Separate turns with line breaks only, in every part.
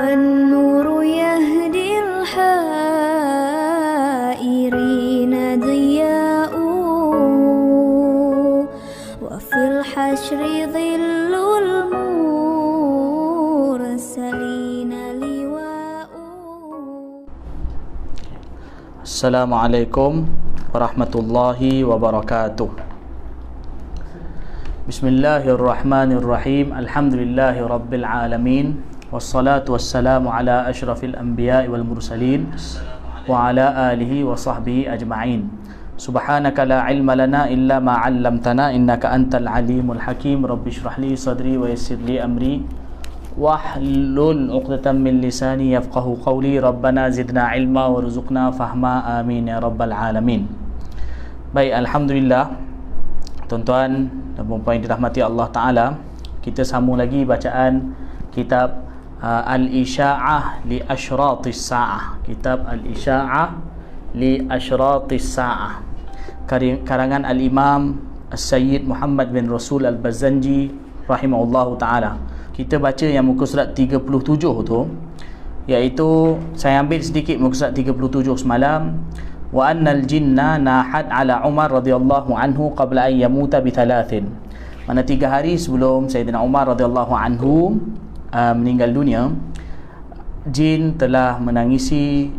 والنور يهدي الحائرين ضياء وفي الحشر ظل المرسلين لواء.
Assalamualaikum warahmatullahi wabarakatuh. Bismillahirrahmanirrahim. Alhamdulillahi rabbil alamin. Wassalatu wassalamu ala ashrafil anbiya'i wal mursalin wa ala alihi wa sahbihi ajma'in. Subhanaka la ilma lana illa ma 'allamtana innaka antal alimul hakim. Rabbi shrah li sadri wa yassir li amri wahlul 'uqdatam min lisani yafqahu qawli. Rabbana zidna ilma warzuqna fahma, amin ya rabbal alamin. Baik, alhamdulillah tuan-tuan dan puan-puan yang dirahmati Allah Ta'ala, kita sambung lagi bacaan kitab Al-Isya'ah li Ashratis Sa'ah. Kitab Al-Isya'ah li Ashratis Sa'ah, karangan Al-Imam As-Sayyid Muhammad bin Rasul Al-Bazanji rahimahullahu ta'ala. Kita baca yang muka surat 37 tu, iaitu saya ambil sedikit muka surat 37 semalam. Wa annal jinna nahat ala Umar radhiyallahu anhu qabla an yamuta bi thalathin. Mana 3 hari sebelum Sayyidina Umar radhiyallahu anhu meninggal dunia, jin telah menangisi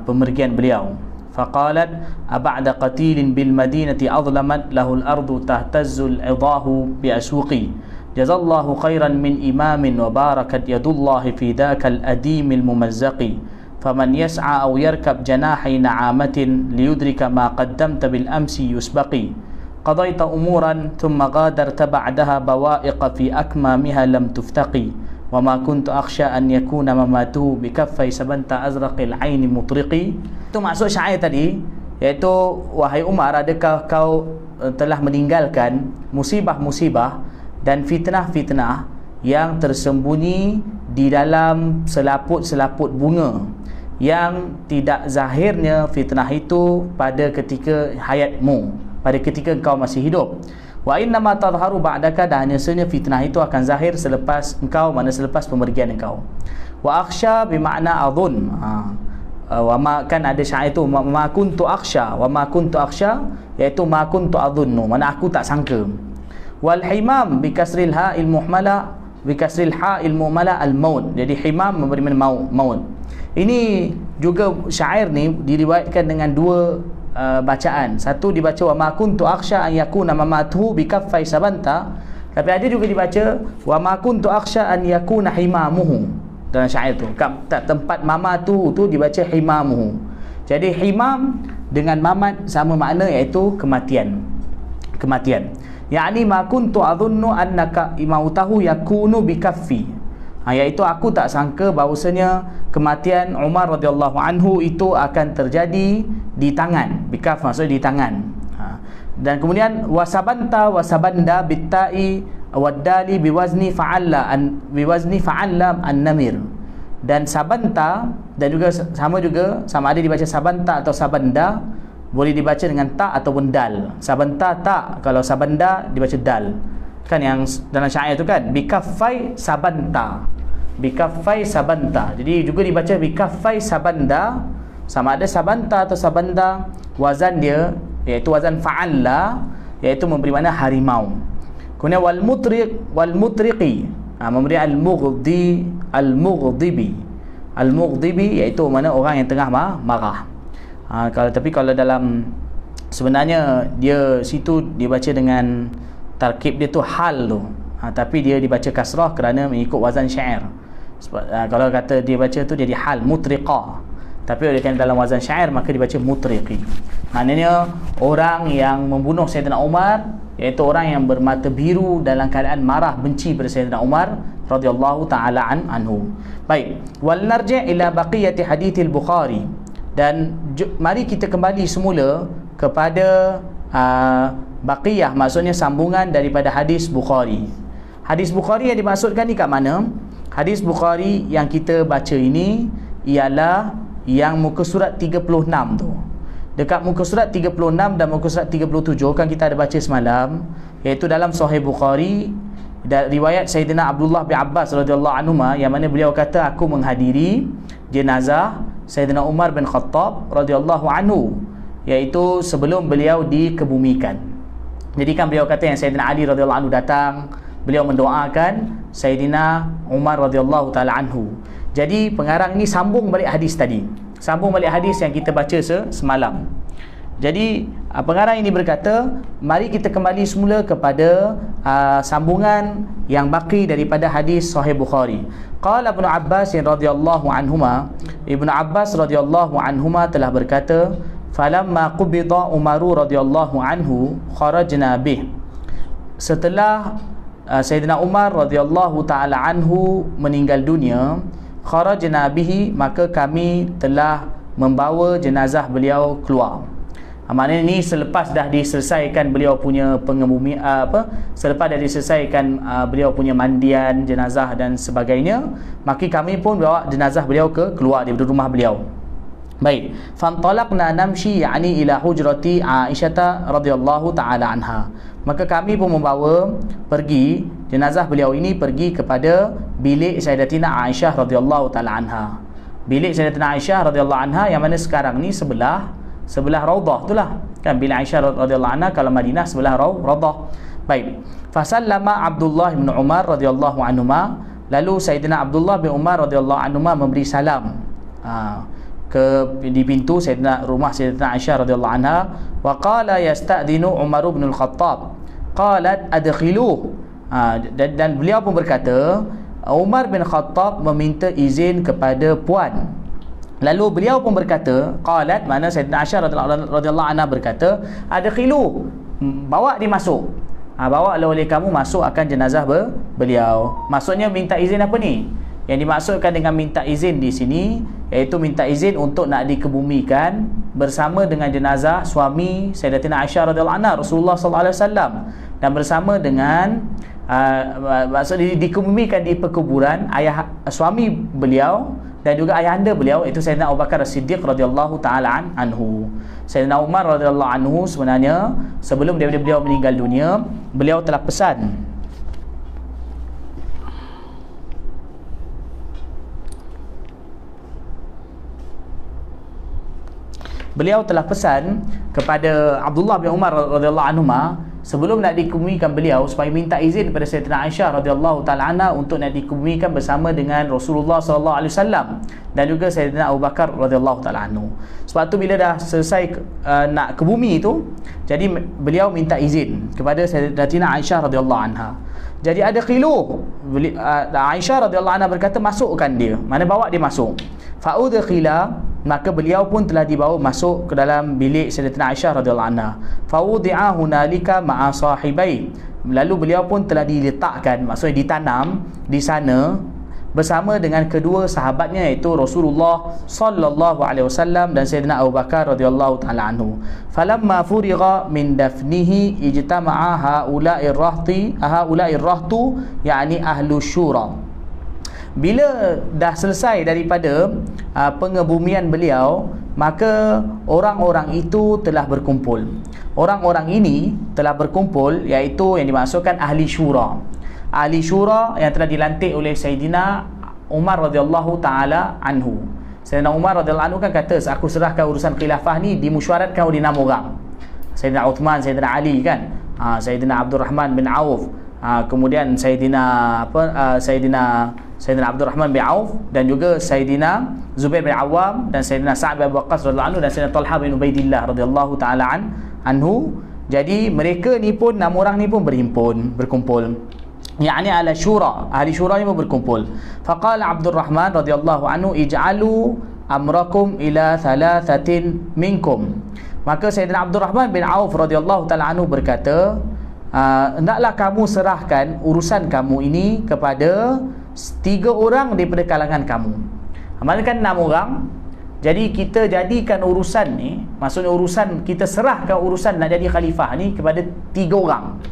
pemergian beliau. Faqalat aba'da qatilin bil madinati adlamat lahul ardu tahtazzu al-idahu bi aswaqi jazallahu khairan min imamin wa barakat yadullahi fi dhakal adimil mumazzaqi faman yas'a aw yarkab janahi na'amatin liyudrika ma qaddamta bil amsi yusbaqi qadaita umuran thumma ghadarta ba'daha bawa'iqa fi akmamiha lam tuftaqi wa ma kuntu akhsha an yakuna mamatu bi kaffai sabanta azraqil aini mutriqi. Itu maksud syair tadi, iaitu wahai Umar, adakah kau telah meninggalkan musibah-musibah dan fitnah-fitnah yang tersembunyi di dalam selaput-selaput bunga, yang tidak zahirnya fitnah itu pada ketika hayatmu, pada ketika engkau masih hidup. Wa innama tadhharu ba'daka, dan hanya fitnah itu akan zahir selepas engkau, mana selepas pemergian engkau. Wa akhsha bermakna adhun. Wa ma, kan ada syair itu, ma kuntu akhsha, wa ma kuntu akhsha, iaitu ma kuntu adhunnu, mana aku tak sangka. Wal himam bi kasril ha'il muhmala, bi kasril ha'il muhmala al maut. Jadi himam memberi makna maut. Ini juga syair ni diriwayatkan dengan 2 bacaan. Satu dibaca wa ma kuntu akhsha an yakuna mamatuhu bi kaffai sabanta, tapi ada juga dibaca wa ma kuntu akhsha an yakuna himamuhu. Dalam syair tu tempat mamatu tu dibaca himamuhu. Jadi himam dengan mamat sama makna, iaitu kematian. Yani ma kuntu adhunnu annaka mautahu yakunu bi kaffi, iaitu aku tak sangka bahawasanya kematian Umar radhiyallahu anhu itu akan terjadi di tangan. Bikaf maksudnya di tangan. Dan kemudian wasabanta wasabanda bitta'i waddali biwazni fa'alla an-namir. Dan sabanta, dan juga sama ada dibaca sabanta atau sabanda, boleh dibaca dengan ta ataupun dal. Sabanta ta, kalau sabanda dibaca dal. Kan yang dalam syair tu kan, bikaffai sabanta, bikaffai sabanta. Jadi juga dibaca bikaffai sabanda, sama ada sabanta atau sabanda, wazan dia iaitu wazan fa'alla, iaitu memberi makna harimau. Kemudian wal mutriqi, memberi al-mughdibi, iaitu mana orang yang tengah marah. Kalau dalam sebenarnya dia situ dibaca dengan tarkib dia tu hal tu, tapi dia dibaca kasrah kerana mengikut wazan syair. Kalau kata dia baca tu jadi hal mutriqa, tapi oleh kerana dalam wazan syair maka dibaca mutriqi. Maknanya orang yang membunuh Sayyidina Umar, iaitu orang yang bermata biru dalam keadaan marah benci pada Sayyidina Umar radhiyallahu taala anhu. Baik, wal narji' ila baqiyati hadithil Bukhari, dan mari kita kembali semula kepada baqiyah, maksudnya sambungan daripada hadis Bukhari. Hadis Bukhari yang dimaksudkan ni kat mana? Hadis Bukhari yang kita baca ini ialah yang muka surat 36 tu. Dekat muka surat 36 dan muka surat 37 kan kita ada baca semalam, iaitu dalam Sahih Bukhari riwayat Sayyidina Abdullah bin Abbas radhiyallahu anhuma, yang mana beliau kata, aku menghadiri jenazah Sayyidina Umar bin Khattab radhiyallahu anhu, iaitu sebelum beliau dikebumikan. Jadi kan beliau kata yang Sayyidina Ali radhiyallahu anhu datang, beliau mendoakan Sayyidina Umar radhiyallahu taala anhu. Jadi pengarang ni sambung balik hadis tadi, sambung balik hadis yang kita baca semalam. Jadi pengarang ini berkata, mari kita kembali semula kepada sambungan yang baki daripada hadis Sahih Bukhari. Qala Ibnu Abbas radhiyallahu anhuma, Ibnu Abbas radhiyallahu anhuma telah berkata, falamma qubida Umaru radhiyallahu anhu kharajna bih. Setelah Sayyidina Umar radhiyallahu taala anhu meninggal dunia, kharajna bihi, maka kami telah membawa jenazah beliau keluar. Maknanya ni selepas dah diselesaikan beliau punya pengebumian, selepas dah diselesaikan beliau punya mandian jenazah dan sebagainya, maka kami pun bawa jenazah beliau keluar daripada rumah beliau. Baik, fantalaqna namshi, yani ila hujrati Aisyah radhiyallahu taala anha. Maka kami pun membawa pergi jenazah beliau ini pergi kepada bilik Sayyidatina Aisyah radhiyallahu taala anha. Bilik Sayyidatina Aisyah radhiyallahu anha yang mana sekarang ni sebelah Raudah itulah kan, bilik Aisyah radhiyallahu anha kalau Madinah sebelah Raudah. Baik, fasallama Abdullah bin Umar radhiyallahu anhuma, lalu Sayyidina Abdullah bin Umar radhiyallahu anhuma memberi salam di pintu rumah Sayyidina Aisyah radhiyallahu anha. Wa qala yasta'dinu Umar bin Al-Khattab, qalat adkhiluh, dan beliau pun berkata, Umar bin Khattab meminta izin kepada puan. Lalu beliau pun berkata, qalat, mana Sayyidina Aisyah radhiyallahu anha berkata, adkhiluh, bawa dia masuk, bawa oleh kamu masuk akan jenazah beliau. Maksudnya minta izin apa ni? Yang dimaksudkan dengan minta izin di sini iaitu minta izin untuk nak dikebumikan bersama dengan jenazah suami Sayyidatina Aisyah radhiyallahu anha, Rasulullah sallallahu alaihi wasallam, dan bersama dengan maksud dikebumikan di perkuburan ayah suami beliau dan juga ayahanda beliau, itu Sayyidina Abu Bakar As-Siddiq radhiyallahu taala anhu. Sayyidina Umar radhiyallahu anhu sebenarnya sebelum daripada beliau meninggal dunia, beliau telah pesan kepada Abdullah bin Umar radhiyallahu anhu sebelum nak dikebumikan beliau supaya minta izin kepada Sayyidatina Aisyah radhiyallahu taala anha untuk nak dikebumikan bersama dengan Rasulullah sallallahu alaihi wasallam dan juga Sayyidina Abu Bakar radhiyallahu taala anhu. Sebab tu bila dah selesai nak ke bumi itu, jadi beliau minta izin kepada Sayyidatina Aisyah radhiyallahu anha. Jadi ada khilu, Aisyah radhiyallahu anha berkata, masukkan dia, mana bawa dia masuk. Fa'udkhila, maka beliau pun telah dibawa masuk ke dalam bilik Sayyidatina Aisyah radhiyallahu anha. Fawudi'a hunalika ma'a sahibai, lalu beliau pun telah diletakkan, maksudnya ditanam di sana bersama dengan kedua sahabatnya, iaitu Rasulullah sallallahu alaihi wasallam dan Sayyidina Abu Bakar radhiyallahu taala anhu. Falamma furigha min dafnihi ijtama'a haula'ir rahtu, yani ahlu syura. Bila dah selesai daripada pengebumian beliau, maka orang-orang itu telah berkumpul. Orang-orang ini telah berkumpul, iaitu yang dimaksudkan ahli syura. Ahli syura yang telah dilantik oleh Sayyidina Umar radhiyallahu taala anhu. Sayyidina Umar radhiyallahu anhu kan kata, aku serahkan urusan khilafah ni dimesyuaratkan oleh 6 orang. Sayyidina Uthman, Sayyidina Ali kan, Sayyidina Abdul Rahman bin Auf, kemudian Sayyidina Abdul Rahman bin Auf, dan juga Sayyidina Zubair bin Awam, dan Sayyidina Sa'ad bin Abi Waqqas radhiyallahu anhu, dan Sayyidina Talha bin Ubaidillah radhiyallahu taala anhu. Jadi mereka ni pun 6 orang ni pun berkumpul. Yani ala syura, ahli syura ni pun berkumpul. Faqala Abdul Rahman radhiyallahu anhu, ij'alu amrakum ila thalathatin minkum. Maka Sayyidina Abdul Rahman bin Auf radhiyallahu taala anhu berkata, hendaklah kamu serahkan urusan kamu ini kepada 3 orang daripada kalangan kamu. Maksudnya kan 6 orang. Jadi kita jadikan urusan ni, maksudnya urusan, kita serahkan urusan nak jadi khalifah ni kepada 3 orang.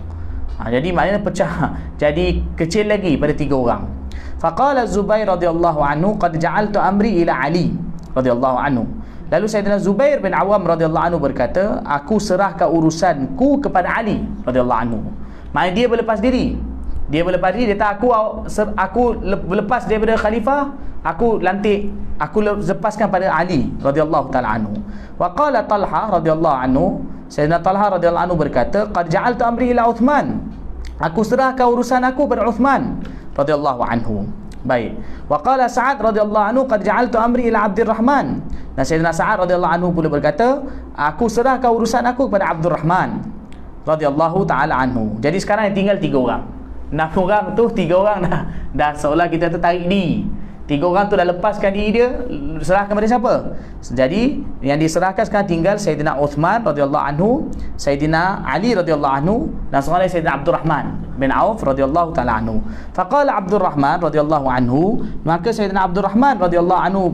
Jadi maknanya pecah, jadi kecil lagi pada 3 orang. Faqala Zubair radhiyallahu anhu, qad ja'altu amri ila Ali radhiyallahu anhu. Lalu Sayyidina Zubair bin Awam radhiyallahu anhu berkata, aku serahkan urusanku kepada Ali radhiyallahu anhu. Maknanya dia berlepas diri. Dia melepas diri, dia kata aku lepas daripada khalifah, aku lepaskan pada Ali radhiyallahu taala anhu. Wa qala Talha radhiyallahu anhu, Sayyidina Talha radhiyallahu anhu berkata, qad ja'altu amri ila Uthman, aku serahkan urusan aku pada Uthman radhiyallahu anhu. Baik. Wa qala Sa'ad radhiyallahu anhu, qad ja'altu amri ila Abdurrahman, dan Sayyidina Sa'ad radhiyallahu anhu pula berkata, aku serahkan urusan aku kepada Abdurrahman radhiyallahu taala anhu. Jadi sekarang yang tinggal 3 orang. 6 orang tu 3 orang dah seolah kita tertarik diri. 3 orang tu dah lepaskan diri dia, serahkan kepada siapa? Jadi yang diserahkan sekarang tinggal Sayyidina Uthman radhiyallahu anhu, Sayyidina Ali radhiyallahu anhu, dan seorang lagi Sayyidina Abdurrahman bin Auf radhiyallahu taala anhu. Faqala Abdurrahman radhiyallahu anhu, maka Sayyidina Abdurrahman radhiyallahu anhu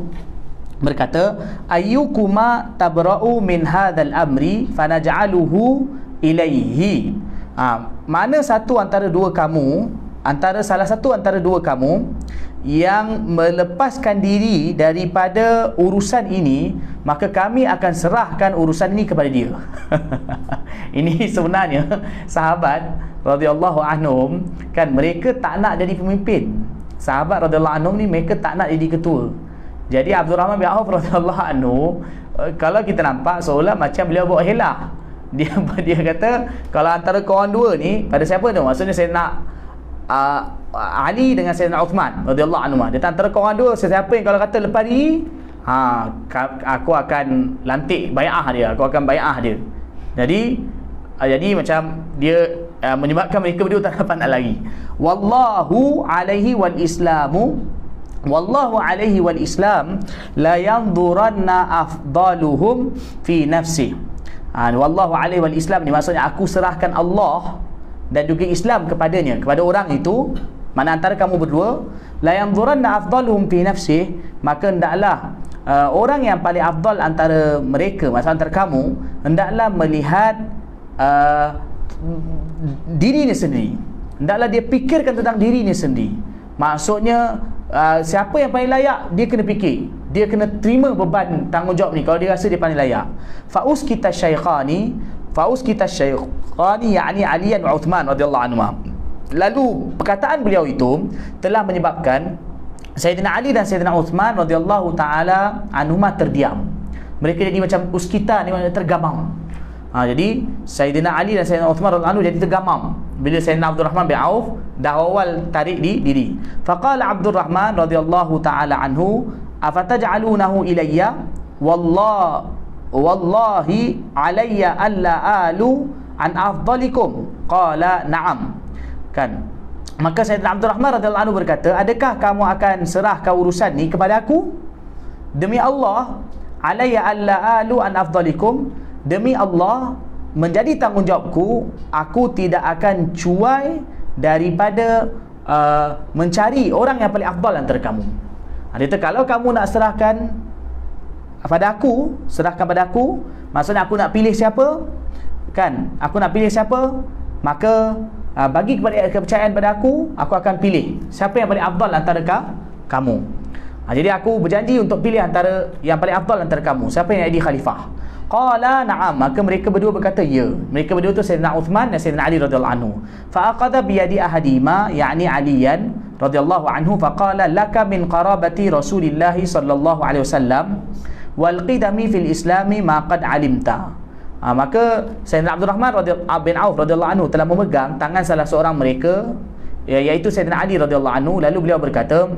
berkata, ayyukuma tabra'u min hadzal amri fanaj'aluhu ilaihi. Mana satu antara dua kamu, salah satu antara dua kamu yang melepaskan diri daripada urusan ini, maka kami akan serahkan urusan ini kepada dia. Ini sebenarnya sahabat radhiyallahu anhum, kan, mereka tak nak jadi pemimpin. Sahabat radhiyallahu anhum ni mereka tak nak jadi ketua. Jadi Abdurrahman bin Auf radhiyallahu anhu, kalau kita nampak seolah macam beliau buat helah. Dia kata, kalau antara korang dua ni, pada siapa tu? Maksudnya Sayyidina Ali dengan Sayyidina Uthman radhiyallahu anhu. Dia antara korang dua, sesiapa yang kalau kata lepas diri, aku akan lantik bai'ah dia, aku akan bai'ah dia. Jadi macam dia menyebabkan mereka berdua tak dapat nak lari. Wallahu alaihi wal islam la yanzuranna afdaluhum fi nafsi. Wallahu alaihi wal islam ni maksudnya aku serahkan Allah dan juga Islam kepadanya, kepada orang itu. Mana antara kamu berdua, la yanzuranna afdaluhum fi nafsi, maka hendaklah orang yang paling afdal antara mereka, maksud antara kamu, hendaklah melihat dirinya sendiri. Hendaklah dia fikirkan tentang dirinya sendiri. Maksudnya siapa yang paling layak, dia kena fikir, dia kena terima beban tanggungjawab ni kalau dia rasa dia paling layak. Faus kita syaikhani yakni Aliyan wa Uthman radhiyallahu anhu. Lalu perkataan beliau itu telah menyebabkan Sayyidina Ali dan Sayyidina Uthman radhiyallahu taala anhuma terdiam. Mereka jadi macam uskita ni, macam tergamam. Jadi Sayyidina Ali dan Sayyidina Uthman radhiyallahu anhu jadi tergamam bila Sayyidina Abdurrahman bin Auf dah awal tarik di diri. Faqala Abdurrahman radhiyallahu taala anhu, afataj'alunahu ilayya wallahi alayya alla alu an afdalikum. Qala na'am. Kan, maka Sayyidina Abdurrahman radhiyallahu anhu berkata, adakah kamu akan serahkan urusan ni kepada aku? Demi Allah, alayya alla alu an afdalikum, demi Allah, menjadi tanggungjawabku, aku tidak akan cuai daripada mencari orang yang paling afdal antara kamu. Dia kata, kalau kamu nak serahkan pada aku, maksudnya aku nak pilih siapa, kan, aku nak pilih siapa, maka bagi kepada kepercayaan pada aku akan pilih siapa yang paling afdal antara kamu. Jadi aku berjanji untuk pilih antara yang paling afdal antara kamu, siapa yang jadi khalifah. Qala na'am, maka mereka berdua berkata ya. Mereka berdua tu Sayyidina Uthman dan Sayyidina Ali radhiyallahu anhu. Fa aqadha bi yadi ahadima yakni Aliyan radhiyallahu anhu, faqala laka min qarabati Rasulillah sallallahu alaihi wasallam wal qidami fil islami ma qad alimta. Maka Sayyidina Abdurrahman bin Auf radhiyallahu anhu telah memegang tangan salah seorang mereka, iaitu Sayyidina Ali radhiyallahu anhu. Lalu beliau berkata,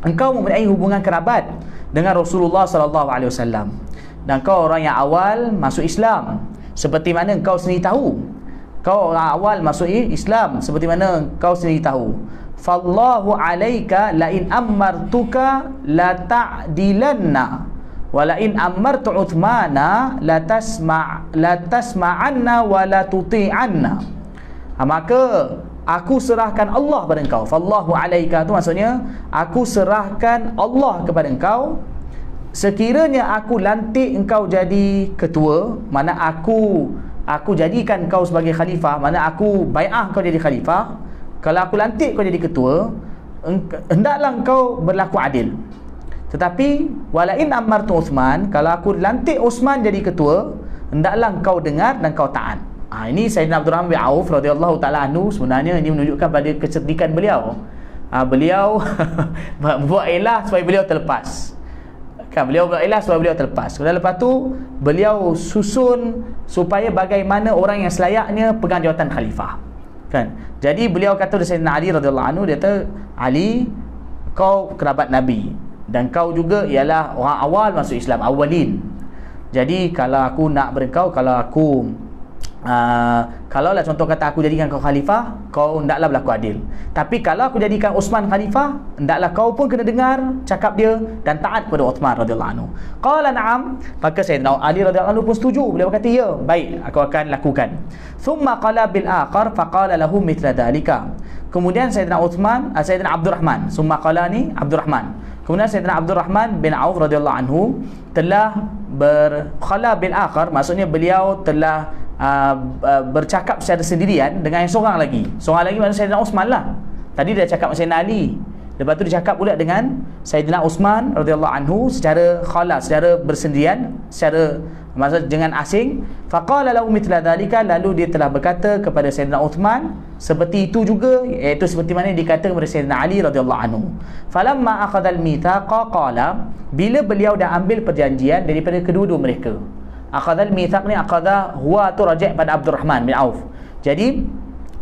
engkau mempunyai hubungan kerabat dengan Rasulullah sallallahu alaihi wasallam, dan kau orang yang awal masuk Islam, seperti mana engkau sendiri tahu. Kau orang awal masuk Islam, seperti mana engkau sendiri tahu. Fallahu alaika la in ammartuka la ta'dilanna wa la in ammartu Uthmana la tasma'anna wa la tuti'anna. Maka aku serahkan Allah pada engkau. Fallahu alaika tu maksudnya aku serahkan Allah kepada engkau. Sekiranya aku lantik engkau jadi ketua, mana aku jadikan kau sebagai khalifah, mana aku bai'ah kau jadi khalifah, kalau aku lantik kau jadi ketua, hendaklah engkau berlaku adil. Tetapi walain amartu Uthman, kalau aku lantik Uthman jadi ketua, hendaklah engkau dengar dan kau taat. Ini Sayyidina Abdurrahman bin Auf radhiyallahu taala anhu, sebenarnya ini menunjukkan pada kecerdikan beliau. Beliau buat elah supaya beliau terlepas. Beliau buat elah supaya beliau terlepas. Kemudian lepas tu beliau susun supaya bagaimana orang yang selayaknya pegang jawatan khalifah. Kan? Jadi beliau kata kepada Sayyidina Ali radhiyallahu anhu, dia kata, Ali, kau kerabat Nabi dan kau juga ialah orang awal masuk Islam, awalin. Jadi kalau aku nak berengkau, kalaulah contoh kata aku jadikan kau khalifah, kau hendaklah berlaku adil. Tapi kalau aku jadikan Uthman khalifah, hendaklah kau pun kena dengar cakap dia dan taat kepada Uthman radhiyallahu anhu. Qala na'am, maka Sayyidina Ali radhiyallahu anhu pun setuju. Beliau berkata, ya, baik, aku akan lakukan. Thumma qala bil akhar faqala lahu mithla dhalika. Kemudian Sayyidina Abdurrahman, summa qala ni Abdurrahman. Kemudian Sayyidina Abdurrahman bin Auf radhiyallahu anhu telah berkhala bil akhar, maksudnya beliau telah bercakap secara sendirian dengan yang seorang lagi. Seorang lagi maksudnya Sayyidina Uthman lah. Tadi dia cakap dengan Sayyidina Ali, lepas tu dia cakap pula dengan Sayyidina Uthman radhiyallahu anhu secara khala, secara bersendirian, secara maksud dengan asing. Faqala lahu mithla dhalika, lalu dia telah berkata kepada Sayyidina Uthman seperti itu juga, iaitu seperti mana yang dikatakan kepada Sayyidina Ali radhiyallahu anhu. Falamma akhadha al-mithaqa qala, bila beliau dah ambil perjanjian daripada kedua-dua mereka. Akhadha al-mithaq ni, akhadha huwa tu rajak pada Abdurrahman bin Auf. Jadi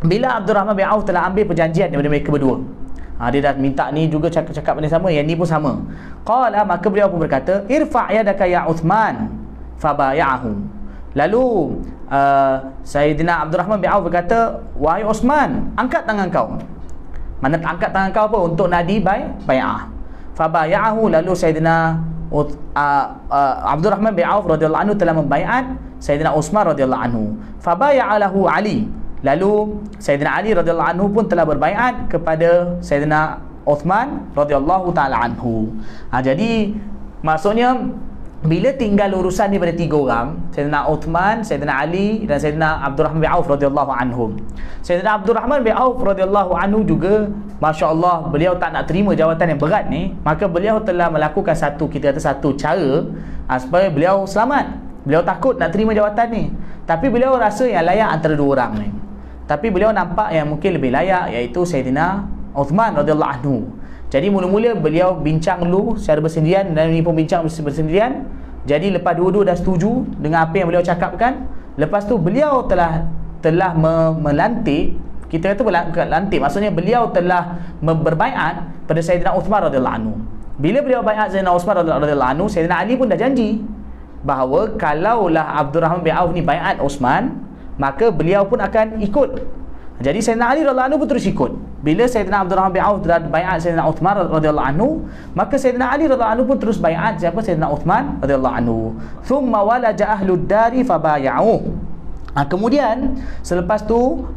bila Abdurrahman bin Auf telah ambil perjanjian daripada mereka berdua, dia dah minta ni juga cakap benda sama, yang ni pun sama. Qala, maka beliau pun berkata, irfa' yadaka ya Uthman fabaya'ahu. Lalu Sayyidina Abdurrahman bin Auf berkata, wahai Uthman, angkat tangan kau. Mana angkat tangan kau apa? Untuk nadi bai'ah. Fabaya'ahu, lalu Sayyidina Abdurrahman bin Auf radhiyallahu anhu telah membaiat Sayyidina Uthman radhiyallahu anhu. Fabaya'alahu Ali, lalu Sayyidina Ali radhiyallahu anhu pun telah berbaiat kepada Sayyidina Uthman radhiyallahu taala anhu. Jadi maksudnya bila tinggal urusan ni pada tiga orang, Sayyidina Uthman, Sayyidina Ali dan Sayyidina Abdurrahman bin Auf radhiyallahu anhum. Sayyidina Abdurrahman bin Auf radhiyallahu anhu juga, masya-Allah, beliau tak nak terima jawatan yang berat ni, maka beliau telah melakukan satu cara supaya beliau selamat. Beliau takut nak terima jawatan ni, tapi beliau rasa yang layak antara dua orang ni. Tapi beliau nampak yang mungkin lebih layak, iaitu Sayyidina Uthman radhiyallahu anhu. Jadi mula-mula beliau bincang dulu secara bersendirian, dan ini pun bincang bersendirian. Jadi lepas dua-dua dah setuju dengan apa yang beliau cakapkan, lepas tu beliau telah melantik, kita kata melantik, maksudnya beliau telah berbaiat pada Sayyidina Uthman radhiyallahu anhu. Bila beliau baiat Sayyidina Uthman radhiyallahu anhu, Sayyidina Ali pun dah janji bahawa kalaulah Abdurrahman bin Auf ni baiat Uthman, maka beliau pun akan ikut. Jadi Sayyidina Ali radhiyallahu anhu pun terus ikut. Bila Sayyidina Abdurrahman bin Auf telah baiat Sayyidina Uthman radhiyallahu anhu, maka Sayyidina Ali radhiyallahu anhu pun terus baiat siapa? Sayyidina Uthman radhiyallahu anhu. Thumma walaja ahlud dari fabaya'u. Kemudian selepas tu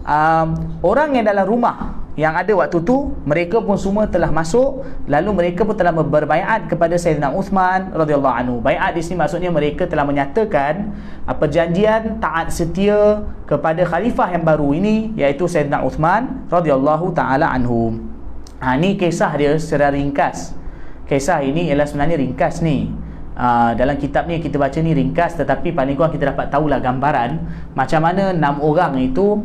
orang yang dalam rumah yang ada waktu tu, mereka pun semua telah masuk, lalu mereka pun telah berbaiat kepada Sayyidina Uthman radhiyallahu anhu. Baiat di sini maksudnya mereka telah menyatakan perjanjian taat setia kepada khalifah yang baru ini, iaitu Sayyidina Uthman radhiyallahu taala anhu. Ni kisah dia secara ringkas. Kisah ini ialah sebenarnya ringkas ni. Dalam kitab ni kita baca ni ringkas, tetapi paling kurang kita dapat tahulah gambaran macam mana 6 orang itu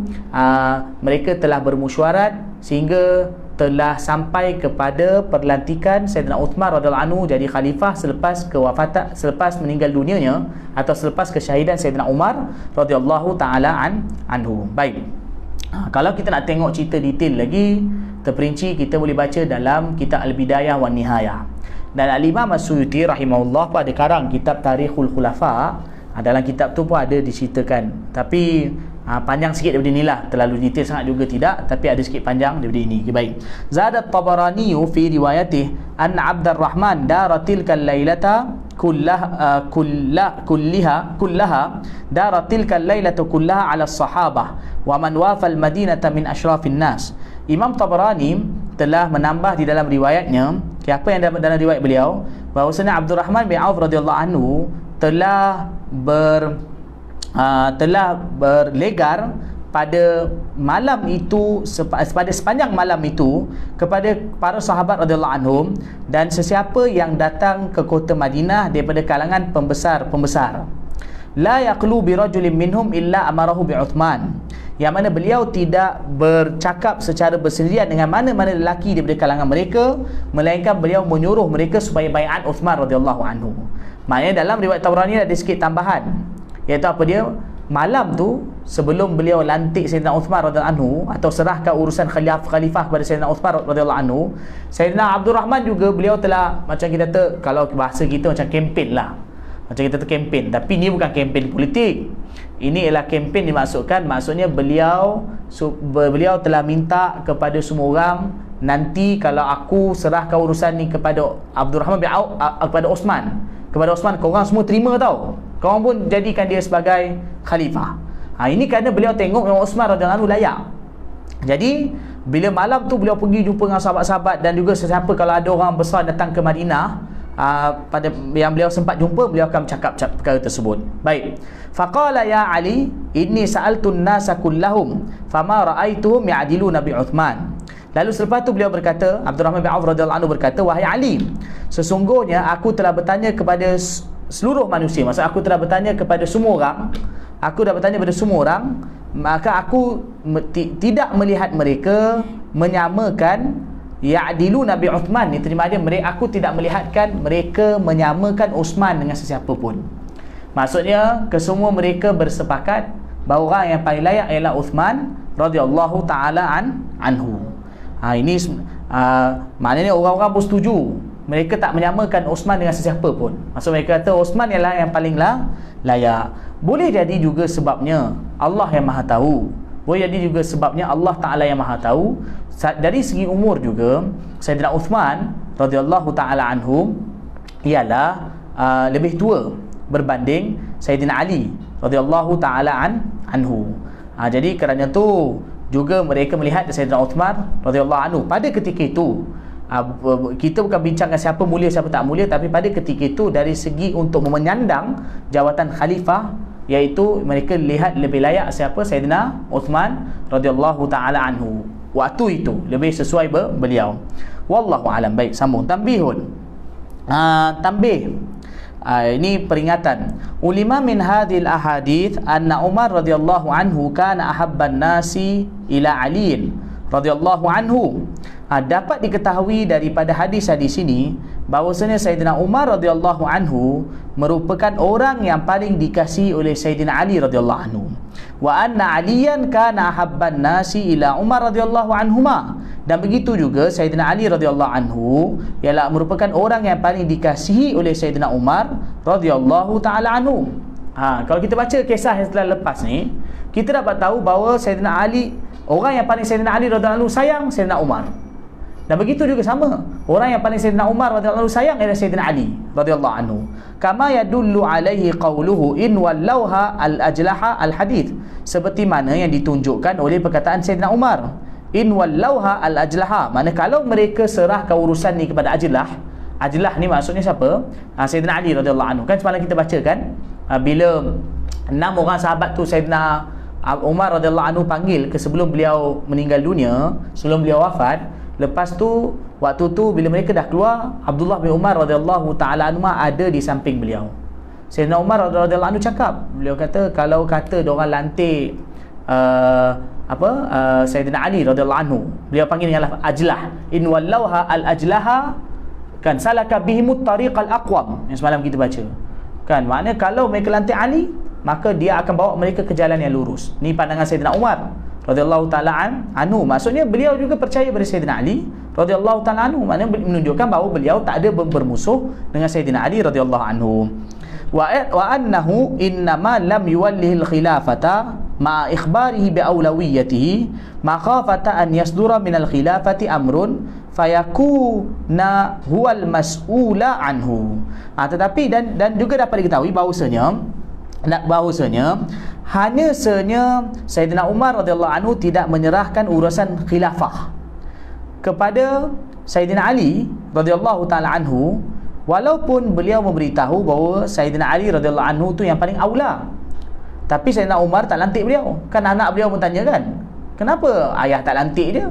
mereka telah bermusyawarat sehingga telah sampai kepada perlantikan Sayyidina Uthman radhiyallahu anhu jadi khalifah selepas meninggal dunianya atau selepas kesyahidan Sayyidina Umar radhiyallahu taala anhu. Baik. Kalau kita nak tengok cerita detail lagi, terperinci, kita boleh baca dalam kitab Al-Bidayah wan Nihayah. Dan Al-Imam As-Suyuti rahimahullah pun ada karang kitab Tarikhul Khulafa. Dalam kitab tu pun ada diceritakan, tapi panjang sikit daripada inilah, terlalu detail sangat juga tidak, tapi ada sikit panjang daripada ini. Okay, baik. Zadat Tabarani fi riwayatih anna Abdurrahman daratil kal-lailata kullaha daratil kal-lailata kullaha ala as-sahabah wa man wafa al-madinata min asyrafin nas. Imam Tabarani telah menambah di dalam riwayatnya, apa yang dalam riwayat beliau, bahawasanya Abdurrahman bin Auf radhiyallahu anhu telah berlegar pada malam itu, pada sepanjang malam itu, kepada para sahabat radhiyallahu anhum dan sesiapa yang datang ke kota Madinah daripada kalangan pembesar-pembesar. la yaqlu bi rajulin minhum illa amarahu bi Uthman, yang mana beliau tidak bercakap secara bersendirian dengan mana-mana lelaki daripada kalangan mereka, melainkan beliau menyuruh mereka supaya baiat Uthman radhiyallahu anhu. Maknanya dalam riwayat Tabrani ada sikit tambahan, iaitu apa dia? Malam tu sebelum beliau lantik Sayyidina Uthman radhiyallahu anhu atau serahkan urusan khalifah kepada Sayyidina Uthman radhiyallahu anhu, Sayyidina Abdul Rahman juga beliau telah, macam kita kata, kalau bahasa kita macam kempen lah, macam kita tu kempen, tapi ni bukan kempen politik. Ini ialah kempen dimaksudkan, maksudnya beliau telah minta kepada semua orang, nanti kalau aku serahkan urusan ni kepada Abdul Rahman bin Auf, kepada Osman, korang semua terima tau, korang pun jadikan dia sebagai khalifah. Ini kerana beliau tengok yang Osman radhiyallahu anhu layak. Jadi bila malam tu beliau pergi jumpa dengan sahabat-sahabat dan juga sesiapa, kalau ada orang besar datang ke Madinah, pada yang beliau sempat jumpa, beliau akan cakap perkara tersebut. Baik. Faqala ya Ali, inni sa'altun nasa kullahum fama ra'aituhum ya'diluna bi Uthman. Lalu selepas tu beliau berkata, Abdul Rahman bin Auf radhiyallahu anhu berkata, wahai Ali, sesungguhnya aku telah bertanya kepada seluruh manusia, maksud aku telah bertanya kepada semua orang, maka aku tidak melihat mereka menyamakan ya'dilu Nabi Uthman ni, terima dia, aku tidak melihatkan mereka menyamakan Uthman dengan sesiapa pun. Maksudnya kesemua mereka bersepakat bahawa orang yang paling layak ialah Uthman radhiyallahu taala anhu. Ini maknanya orang-orang pun setuju, mereka tak menyamakan Uthman dengan sesiapa pun. Maksud mereka kata Uthman ialah yang paling layak. Boleh jadi juga sebabnya Allah yang Maha tahu, boleh jadi juga sebabnya Allah Ta'ala yang Maha tahu. Dari segi umur juga, Sayyidina Uthman radhiyallahu ta'ala anhu ialah lebih tua berbanding Sayyidina Ali radhiyallahu ta'ala anhu. Jadi kerana tu juga mereka melihat Sayyidina Uthman radhiyallahu anhu pada ketika itu, kita bukan bincangkan siapa mulia siapa tak mulia, tapi pada ketika itu dari segi untuk menyandang jawatan khalifah, iaitu mereka lihat lebih layak siapa? Sayyidina Uthman radhiyallahu ta'ala anhu. Waktu itu lebih sesuai beliau. Wallahu alam. Baik, sambung. Tambihun. Tambih. Ini peringatan. Ulima min hadhil ahadith anna Umar radhiyallahu anhu kana ahabban nasi ila Ali radhiyallahu anhu. Dapat diketahui daripada hadis-hadis ini bahawasanya Sayyidina Umar radhiyallahu anhu merupakan orang yang paling dikasihi oleh Sayyidina Ali radhiyallahu anhu. Wa anna Aliyan kana ahabban nasi ila Umar radhiyallahu anhuma. Dan begitu juga Sayyidina Ali radhiyallahu anhu ialah merupakan orang yang paling dikasihi oleh Sayyidina Umar radhiyallahu taala anhu. Kalau kita baca kisah yang telah lepas ni, kita dapat tahu bahawa Sayyidina Ali, orang yang paling Sayyidina Ali radhiyallahu anhu sayang Sayyidina Umar. Dan begitu juga sama, orang yang paling Sayyidina Umar radhiyallahu anhu sayang ialah Sayyidina Ali radhiyallahu anhu. Kama yadullu alaihi qawluhu in wallauha al-ajlaha al-hadith, seperti mana yang ditunjukkan oleh perkataan Sayyidina Umar, in wallauha al-ajlaha, mana kalau mereka serahkan urusan ni kepada Ajlah. Ajlah ni maksudnya siapa? Sayyidina Ali radhiyallahu anhu. Kan semalam kita baca kan, bila 6 orang sahabat tu Sayyidina Umar radhiyallahu anhu panggil ke sebelum beliau meninggal dunia, sebelum beliau wafat. Lepas tu, waktu tu bila mereka dah keluar, Abdullah bin Umar radhiyallahu ta'ala anhu ada di samping beliau. Sayyidina Umar radhiyallahu anhu cakap, beliau kata, kalau kata diorang lantik Sayyidina Ali radhiyallahu anhu, beliau panggil dengan lafaz ajlah, in wallauha al-ajlaha, kan, salaka bihimut tariqal aqwam, yang semalam kita baca kan, maknanya kalau mereka lantik Ali, maka dia akan bawa mereka ke jalan yang lurus. Ni pandangan Sayyidina Umar radhiyallahu ta'ala anhu. Maksudnya beliau juga percaya pada Sayyidina Ali radhiyallahu ta'ala anhu, maknanya menunjukkan bahawa beliau tak ada bermusuh dengan Sayyidina Ali radhiyallahu anhu. Wa annahu innama lam yuwallihi al-khilafata ma'a ikhbarihi bi awlawiyatihi makhafata an yasdura min al-khilafati amrun fayakuna huwal mas'ula anhu. Tetapi dan juga dapat diketahui bahawasanya hanya Sayyidina Umar radhiyallahu anhu tidak menyerahkan urusan khilafah kepada Sayyidina Ali radhiyallahu taala anhu, walaupun beliau memberitahu bahawa Sayyidina Ali radhiyallahu anhu tu yang paling aula. Tapi Sayyidina Umar tak lantik beliau. Kan anak beliau pun tanya kan, kenapa ayah tak lantik dia?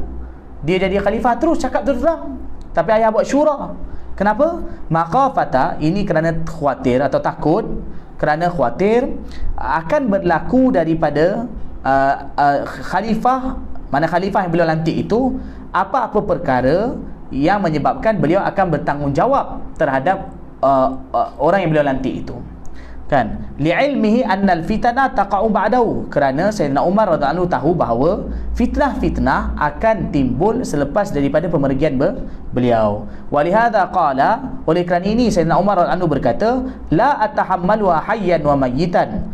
Dia jadi khalifah terus, cakap terus-terang, tapi ayah buat syura. Kenapa? Maqafata, ini kerana khawatir atau takut kerana khawatir akan berlaku daripada khalifah, mana khalifah yang beliau lantik itu, apa-apa perkara yang menyebabkan beliau akan bertanggungjawab terhadap orang yang beliau lantik itu, kan? Li'ilmihi annal fitnah taqa'u ba'dahu, kerana Sayyidina Umar radhiyallahu anhu tahu bahawa fitnah-fitnah akan timbul selepas daripada pemergian beliau. Walihada qala, oleh kerana ini Sayyidina Umar radhiyallahu anhu berkata, la atahammaluha hayyan wa mayyitan,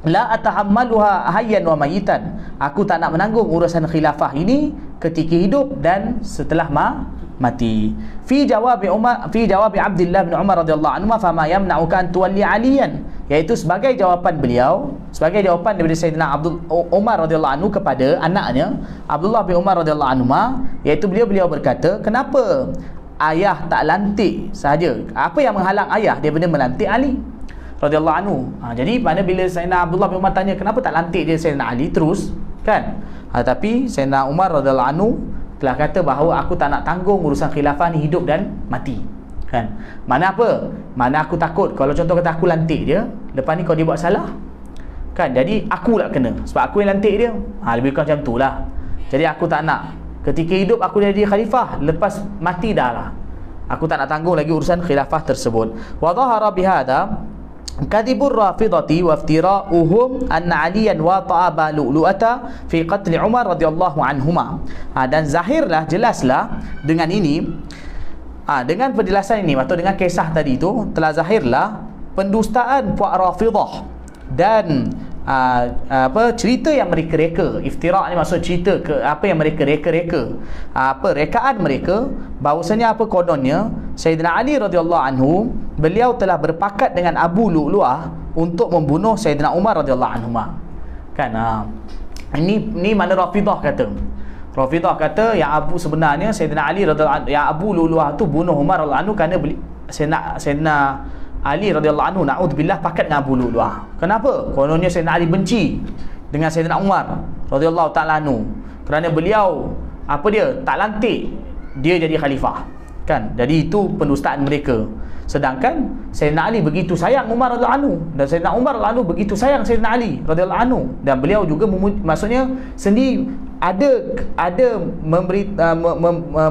la atahammaluha hayyan wa mayyitan, aku tak nak menanggung urusan khilafah ini ketika hidup dan setelah mati. Fi jawabi Abdullah bin Umar radhiyallahu anhu, fama yamna'uka an tuwalli aliyan, iaitu sebagai jawapan beliau, sebagai jawapan daripada Sayyidina Umar radhiyallahu anhu kepada anaknya Abdullah bin Umar radhiyallahu anhu, iaitu beliau berkata, kenapa ayah tak lantik sahaja? Apa yang menghalang ayah daripada melantik Ali radhiyallahu anhu? Jadi mana bila Sayyidina Abdullah bin Umar tanya kenapa tak lantik dia Sayyidina Ali terus, kan? Tapi Sayyidina Umar radhiyallahu anhu telah kata bahawa aku tak nak tanggung urusan khilafah ni hidup dan mati, kan? Mana apa? Mana aku takut kalau contoh kata aku lantik dia, lepas ni kalau dia buat salah, kan? Jadi aku lah kena, sebab aku yang lantik dia. Lebih kurang macam tu lah. Jadi aku tak nak ketika hidup aku jadi khalifah, lepas mati dah lah aku tak nak tanggung lagi urusan khilafah tersebut. Wa dhahara bihadha kadhibur rafidati wa iftira'uhum anna aliyan wa ta'aba lu'lu'ata fi qatl Umar radhiyallahu anhuma. Dan zahirlah, jelaslah dengan ini, dengan penjelasan ini atau dengan kisah tadi itu, telah zahirlah pendustaan puak Rafidah dan cerita yang mereka reka. Iftira' ni maksud cerita ke apa yang mereka reka-reka, rekaan mereka, bahawasanya kononnya Sayyidina Ali radhiyallahu anhu beliau telah berpakat dengan Abu Lu'lu'ah untuk membunuh Sayyidina Umar radhiyallahu anhu, kan? Ini mana Rafidah kata. Rafidah kata yang sebenarnya Sayyidina Ali radhiyallahu anhu, yang Abu Lu'lu'ah tu bunuh Umar radhiyallahu anhu kerana Sayyidina Ali radhiyallahu anhu na'udzubillah pakat dengan Abu Lu'lu'ah. Kenapa? Kononnya Sayyidina Ali benci dengan Sayyidina Umar radhiyallahu ta'ala anhu kerana beliau tak lantik dia jadi khalifah, kan? Jadi itu pendustaan mereka. Sedangkan Sayyidina Ali begitu sayang Umar radhiyallahu anhu, dan Sayyidina Umar radhiyallahu anhu begitu sayang Sayyidina Ali radhiyallahu anhu, dan beliau juga maksudnya sendiri ada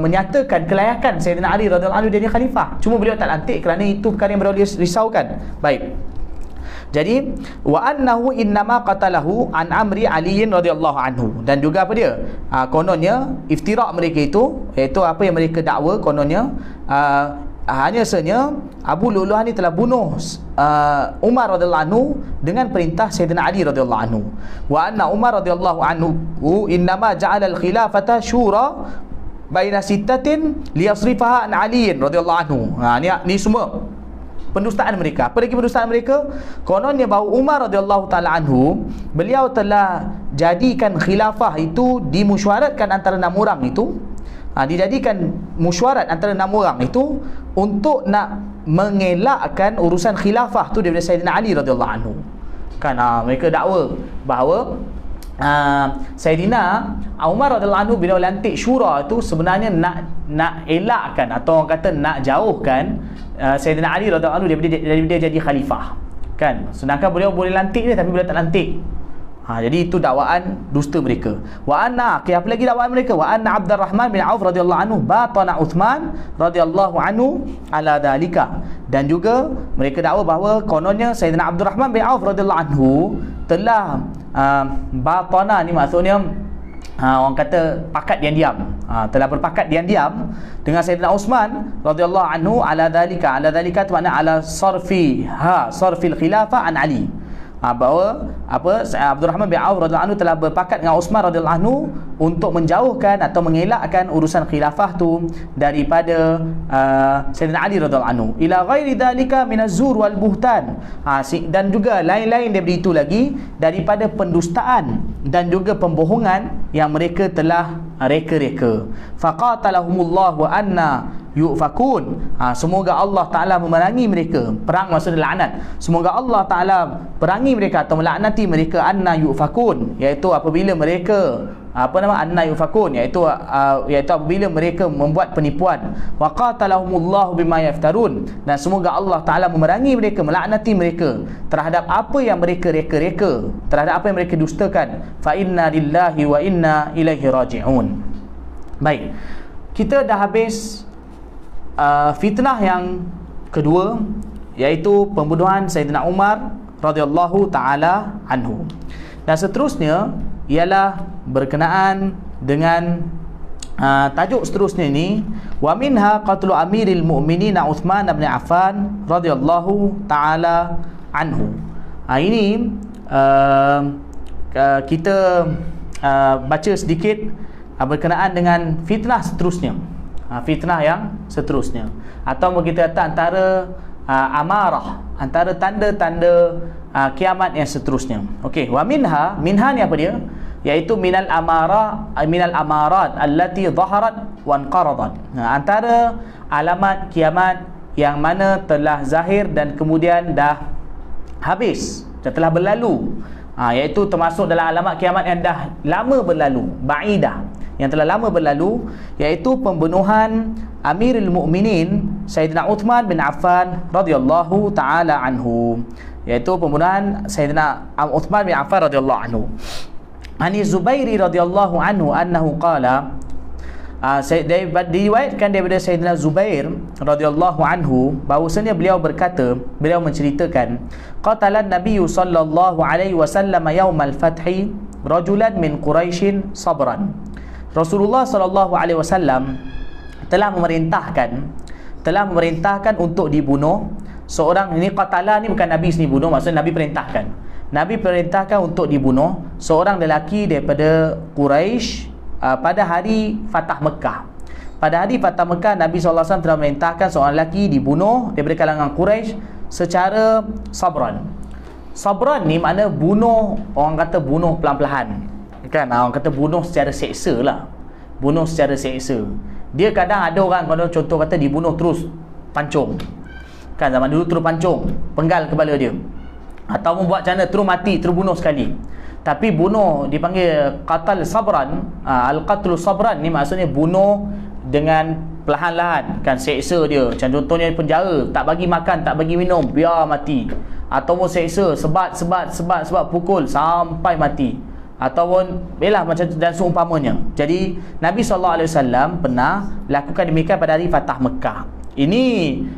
menyatakan kelayakan Sayyidina Ali radhiyallahu anhu jadi khalifah. Cuma beliau tak lantik kerana itu perkara yang beliau risaukan. Baik. Jadi wa annahu innama qatalahu an amri Ali radhiyallahu anhu, dan juga apa dia? Kononnya iftira' mereka itu, iaitu apa yang mereka dakwa kononnya hanya sahaja Abu Lu'lu'ah ni telah bunuh Umar radhiyallahu anhu dengan perintah Sayyidina Ali radhiyallahu anhu. Wa anna Umar radhiyallahu anhu innama ja'ala al-khilafata syura baina sittatin liyasrifaha an Ali radhiyallahu anhu. Ni semua pendustaan mereka. Apa lagi pendustaan mereka? Kononnya bahawa Umar radhiyallahu taala anhu beliau telah jadikan khilafah itu dimesyuaratkan antara 6 orang itu, dijadikan mesyuarat antara 6 orang itu untuk nak mengelakkan urusan khilafah tu daripada Sayyidina Ali radhiyallahu anhu, kan? Mereka dakwa bahawa Sayyidina Umar radhiyallahu anhu bila lantik syura itu sebenarnya nak elakkan atau orang kata nak jauhkan Sayyidina Ali radhiyallahu anhu daripada dia jadi khalifah, kan? Sedangkan beliau boleh lantik dia tapi beliau tak lantik. Jadi itu dakwaan dusta mereka. Wa anna, apa lagi dakwaan mereka? Wa anna Abdurrahman bin Auf radhiyallahu anhu batana Uthman radhiyallahu anhu ala dalika, dan juga mereka dakwa bahawa kononnya Sayyidina Abdurrahman bin Auf radhiyallahu anhu telah batana ni maksudnya orang kata pakat diam-diam, telah berpakat diam-diam dengan Sayyidina Uthman radhiyallahu anhu ala dalika. Ala dalika tu makna ala sarfil khilafah an Ali, bahawa Abdurrahman bin Auf radhiyallahu anhu telah berpakat dengan Uthman radhiyallahu anhu untuk menjauhkan atau mengelakkan urusan khilafah tu daripada Sayyidina Ali radhiyallahu anhu. Ila ghairi dalika min az-zur wal buhtan, dan juga lain-lain daripada itu lagi daripada pendustaan dan juga pembohongan yang mereka telah reka-reka. Faqatalahumullah wa anna yu'fakun, semoga Allah Ta'ala memerangi mereka. Perang maksudnya laknat. Semoga Allah Ta'ala perangi mereka atau melaknati mereka. Anna yu'fakun, iaitu apabila mereka anna yufakun, iaitu apabila mereka membuat penipuan. Wa qatalahumullahu bima yaftarun, dan semoga Allah Taala memerangi mereka, melaknati mereka terhadap apa yang mereka reka-reka, terhadap apa yang mereka dustakan. Fa inna lillahi wa inna ilaihi raji'un. Baik, kita dah habis fitnah yang kedua, iaitu pembunuhan Sayyidina Umar radhiyallahu taala anhu. Dan seterusnya ialah berkenaan dengan tajuk seterusnya ini, wa minha qatlu amiril mu'minin Uthman bin Affan radhiyallahu taala anhu. Ini kita baca sedikit berkenaan dengan fitnah seterusnya, fitnah yang seterusnya, atau kita kata antara amarah, antara tanda-tanda kiamat yang seterusnya. Okey, wa minha ni apa dia? Iaitu minal amarat allati zaharat wa anqaradat. Antara alamat kiamat yang mana telah zahir dan kemudian dah habis, dah telah berlalu. Iaitu termasuk dalam alamat kiamat yang dah lama berlalu, ba'idah, yang telah lama berlalu, iaitu pembunuhan Amirul Mukminin Sayyidina Uthman bin Affan radhiyallahu taala anhu, iaitu pembunuhan Sayyidina Uthman bin Affan radhiyallahu anhu. Ani Zubairi radhiyallahu anhu annahu qala, diriwayatkan daripada Sayyidina Zubair radhiyallahu anhu bahawasanya beliau berkata, beliau menceritakan, qatalan Nabiyyu sallallahu alaihi wasallam yaumal fathi rajulan min Quraisyin sabran. Rasulullah sallallahu alaihi wasallam telah memerintahkan untuk dibunuh seorang, ini qatala ni bukan Nabi sendiri bunuh, maksudnya Nabi perintahkan untuk dibunuh seorang lelaki daripada Quraisy pada hari Fatah Mekah. Pada hari Fatah Mekah, Nabi SAW telah memerintahkan seorang lelaki dibunuh daripada kalangan Quraisy secara sabran. Sabran ni makna bunuh, orang kata bunuh pelan-pelan, kan? Orang kata bunuh secara seksa lah, bunuh secara seksa. Dia kadang ada orang, kalau contoh kata dibunuh terus pancung, kan? Zaman dulu terus pancung, penggal kepala dia, atau membuat macam mana terus mati, terus bunuh sekali. Tapi bunuh dipanggil qatal sabran. Al-qatlu sabran ni maksudnya bunuh dengan perlahan-lahan, kan? Seksa dia, macam contohnya penjara, tak bagi makan, tak bagi minum, biar mati. Ataupun seksa, sebat, pukul sampai mati. Ataupun belah macam dan seumpamanya. Jadi Nabi SAW pernah lakukan demikian pada hari Fatah Mekah. Ini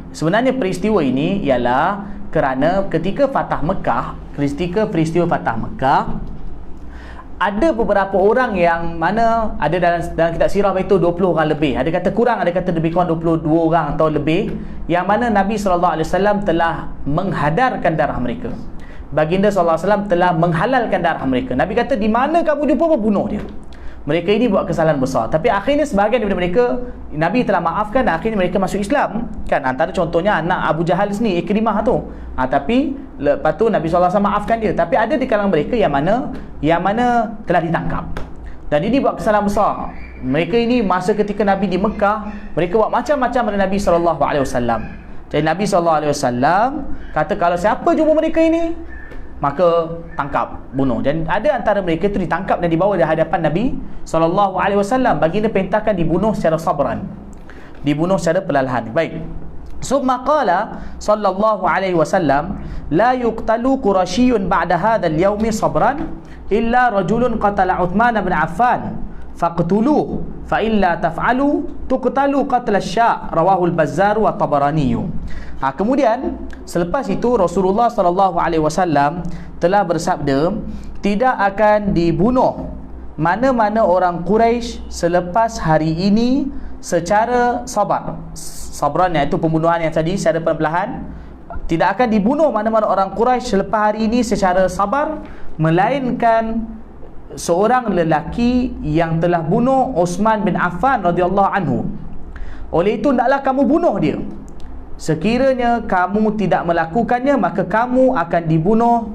sebenarnya peristiwa ini ialah kerana ketika peristiwa Fatah Mekah, ada beberapa orang yang mana ada dalam kitab sirah itu 20 orang lebih. Ada kata kurang, ada kata lebih kurang 22 orang atau lebih, yang mana Nabi SAW telah menghadarkan darah mereka. Baginda SAW telah menghalalkan darah mereka. Nabi kata, di mana kamu jumpa pun bunuh dia. Mereka ini buat kesalahan besar. Tapi akhirnya sebahagian daripada mereka Nabi telah maafkan dan akhirnya mereka masuk Islam, kan? Antara contohnya anak Abu Jahal sini, Ikrimah tu. Tapi lepas tu Nabi SAW maafkan dia. Tapi ada di kalangan mereka yang mana telah ditangkap. Dan ini buat kesalahan besar. Mereka ini masa ketika Nabi di Mekah, mereka buat macam-macam pada Nabi SAW. Jadi Nabi SAW kata, kalau siapa jumpa mereka ini, maka tangkap, bunuh. Dan ada antara mereka itu ditangkap dan dibawa di hadapan Nabi SAW. Baginda perintahkan dibunuh secara sabran, dibunuh secara perlahan. Baik. Summa qala sallallahu alaihi wasallam, la yuqtalu qurasyiyun ba'da hadzal yaumi sabran illa rajulun qatala Uthman bin Affan faqtuluhu fa illa taf'alu tuqtalu qatla asy-sya', rawahu al-Bazzar wa Tabarani. Kemudian selepas itu Rasulullah SAW telah bersabda, tidak akan dibunuh mana-mana orang Quraisy selepas hari ini secara sabar. Sabran iaitu pembunuhan yang tadi secara perlahan. Tidak akan dibunuh mana-mana orang Quraisy selepas hari ini secara sabar, melainkan seorang lelaki yang telah bunuh Uthman bin Affan radhiyallahu anhu. Oleh itu hendaklah kamu bunuh dia. Sekiranya kamu tidak melakukannya, maka kamu akan dibunuh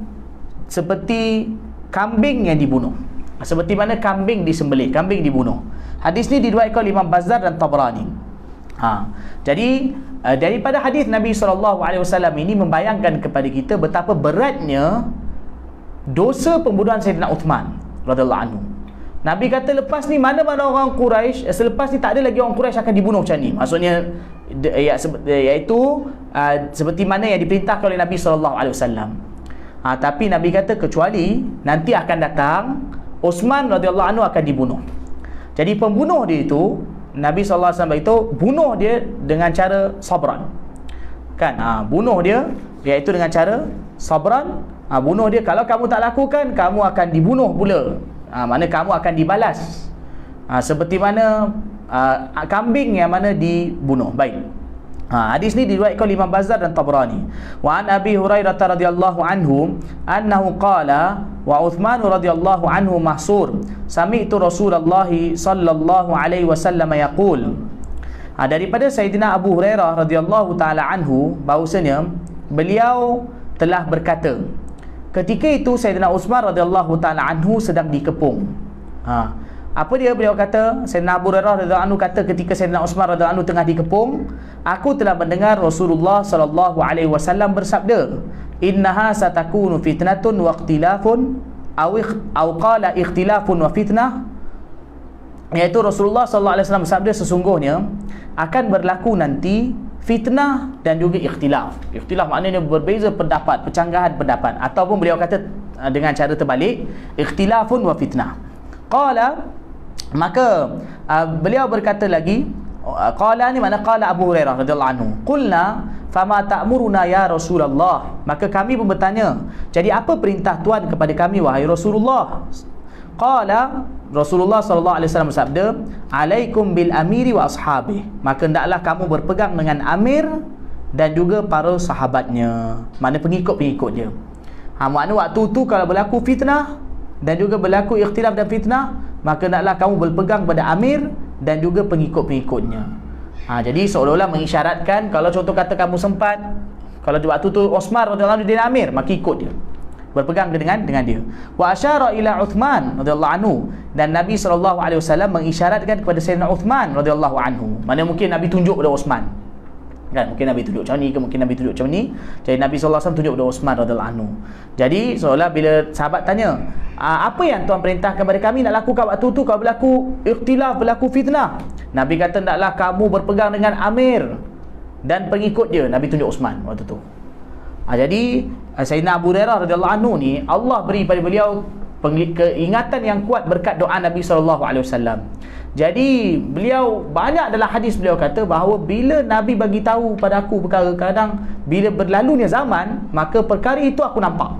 seperti kambing yang dibunuh. Seperti mana kambing disembelih, kambing dibunuh. Hadis ni diriwayatkan oleh Imam Bazzar dan Tabarani. Jadi daripada hadis Nabi SAW ini membayangkan kepada kita betapa beratnya dosa pembunuhan Sayyidina Uthman radhiyallahu anhu. Nabi kata lepas ni mana-mana orang Quraisy, selepas ni tak ada lagi orang Quraisy akan dibunuh macam ni. Maksudnya iaitu seperti mana yang diperintahkan oleh Nabi SAW. Tapi Nabi kata kecuali nanti akan datang Uthman radhiyallahu anhu akan dibunuh. Jadi pembunuh dia itu, Nabi SAW itu bunuh dia dengan cara sabran. Kan? Bunuh dia iaitu dengan cara sabran. Bunuh dia, kalau kamu tak lakukan, kamu akan dibunuh pula. Mana kamu akan dibalas. Seperti mana kambing yang mana dibunuh. Baik. Hadis ni diriwayatkan oleh Imam Bazzar dan Tabrani. Wa an Abi Hurairah radhiyallahu anhu annahu qala wa Uthman radhiyallahu anhu mahsur sami'tu Rasulullah sallallahu alaihi wasallam yaqul. Daripada Sayyidina Abu Hurairah radhiyallahu taala anhu bahawasanya beliau telah berkata, ketika itu Sayyidina Uthman radhiyallahu taala anhu sedang dikepung. Apa dia beliau kata? Sayyidina Abu Hurairah radhiyallahu anhu kata ketika Sayyidina Uthman radhiyallahu anhu tengah dikepung, aku telah mendengar Rasulullah sallallahu alaihi wasallam bersabda, innaha satakunu fitnatun wa ikhtilafun aw qala ikhtilafun wa fitnah. Iaitu Rasulullah sallallahu alaihi wasallam bersabda sesungguhnya akan berlaku nanti fitnah dan juga ikhtilaf. Ikhtilaf maknanya berbeza pendapat, percanggahan pendapat, ataupun beliau kata dengan cara terbalik, ikhtilafun wa fitnah. Qala, maka beliau berkata lagi, qala ni makna qala Abu Hurairah radhiyallahu anhu, qulna fama ta'muruna ya Rasulullah, maka kami pun bertanya, jadi apa perintah Tuhan kepada kami wahai Rasulullah? Qala, Rasulullah sallallahu alaihi wasallam bersabda, alaikum bil amiri wa ashabi, maka hendaklah kamu berpegang dengan amir dan juga para sahabatnya, makna pengikut-pengikut dia. Makna waktu tu kalau berlaku fitnah dan juga berlaku ikhtilaf dan fitnah, maka hendaklah kamu berpegang pada amir dan juga pengikut-pengikutnya. Jadi seolah-olah mengisyaratkan, kalau contoh kata kamu sempat, kalau waktu tu Uthman radhiyallahu anhu dia amir, maka ikut dia, berpegang dengan dia. Wa asyara ila Uthman radhiyallahu anhu, dan Nabi sallallahu alaihi wasallam mengisyaratkan kepada Sayyidina Uthman radhiyallahu anhu. Mana mungkin Nabi tunjuk kepada Uthman. Kan mungkin Nabi tunjuk macam ni ke, mungkin Nabi tunjuk macam ni. Jadi Nabi sallallahu alaihi wasallam tunjuk kepada Uthman radhiyallahu anhu. Jadi seolah bila sahabat tanya, apa yang Tuhan perintahkan kepada kami nak lakukan waktu tu kalau berlaku ikhtilaf, berlaku fitnah? Nabi kata hendaklah kamu berpegang dengan amir dan pengikut dia. Nabi tunjuk Uthman waktu tu. Jadi Sayyidina Abu Hurairah radhiyallahu anhu ni, Allah beri pada beliau keingatan yang kuat berkat doa Nabi sallallahu alaihi wasallam. Jadi beliau banyak dalam hadis beliau kata bahawa bila Nabi bagi tahu pada aku perkara, kadang bila berlalunya zaman, maka perkara itu aku nampak.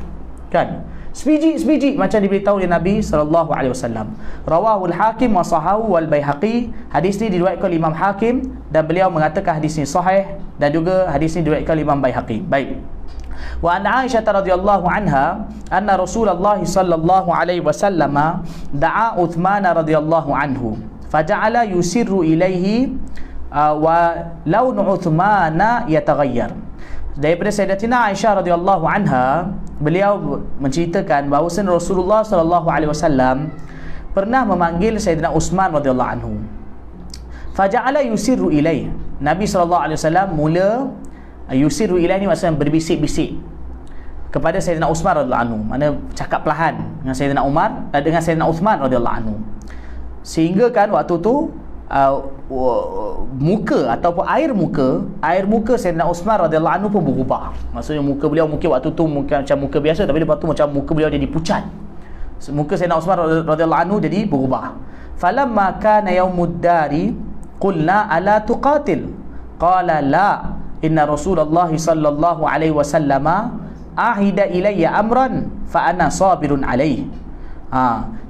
Kan? Sebiji-sebiji macam diberitahu oleh Nabi sallallahu alaihi wasallam. Rawahul Hakim wa sahahu wal Baihaqi. Hadis ni diriwayatkan oleh Imam Hakim dan beliau mengatakan hadis ni sahih, dan juga hadis ni diriwayatkan oleh Imam Baihaqi. Baik. Wa an Aisyah radhiyallahu anha anna Rasulullah sallallahu alaihi wasallam da'a Uthman radhiyallahu anhu faja'ala yusirru ilaihi wa laun Uthmana yataghayyar. Daripada Sayyidatina Aisyah radhiyallahu anha, beliau menceritakan bahawa Rasulullah sallallahu alaihi wasallam pernah memanggil Sayyidina Uthman radhiyallahu anhu. Faja'ala yusirru ilaihi. Nabi sallallahu alaihi wasallam mula yusirru ilaihi ni maksudnya berbisik-bisik kepada Sayyidina Uthman radhiyallahu anhu, mana cakap perlahan dengan Sayyidina Umar, dengan Sayyidina Uthman radhiyallahu anhu, sehingga kan waktu tu muka ataupun air muka Sayyidina Uthman radhiyallahu anhu pun berubah. Maksudnya muka beliau mungkin waktu tu mungkin macam muka biasa, tapi lepas tu macam muka beliau jadi pucat. Muka Sayyidina Uthman radhiyallahu anhu jadi berubah. Falamma kana yaumud dari qulna ala tuqatil, qala la inna Rasulullah sallallahu alaihi wasallam ahida ilayya amran fa ana sabirun alaihi.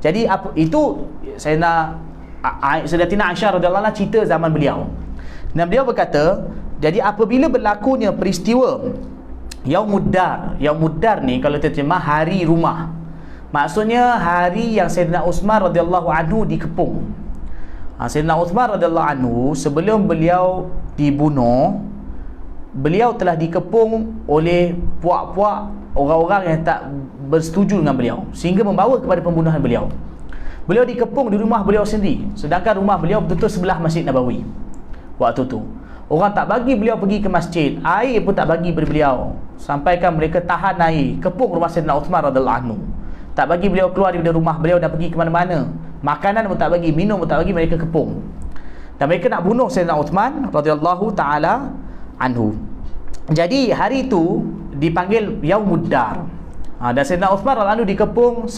Jadi itu Sayyidatina Aisyah radhiyallahu anha cerita zaman beliau. Dan beliau berkata, jadi apabila berlakunya peristiwa Yaumud Dar ni, kalau terjemah hari rumah, maksudnya hari yang Sayyidina Uthman radhiyallahu anhu dikepung. Sayyidina Uthman radhiyallahu anhu sebelum beliau dibunuh, beliau telah dikepung oleh puak-puak orang-orang yang tak bersetuju dengan beliau, sehingga membawa kepada pembunuhan beliau. Beliau dikepung di rumah beliau sendiri, sedangkan rumah beliau betul-betul sebelah Masjid Nabawi. Waktu tu orang tak bagi beliau pergi ke masjid, air pun tak bagi pada beliau, sampaikan mereka tahan air, kepung rumah Sayyidina Uthman radhiyallahu anhu, tak bagi beliau keluar daripada rumah beliau dan pergi ke mana-mana. Makanan pun tak bagi, minum pun tak bagi, mereka kepung. Dan mereka nak bunuh Sayyidina Uthman radhiyallahu taala anhu. Jadi hari itu dipanggil Yaumuddar. Dan Sayyidina Uthman radhiyallahu anhu dikepung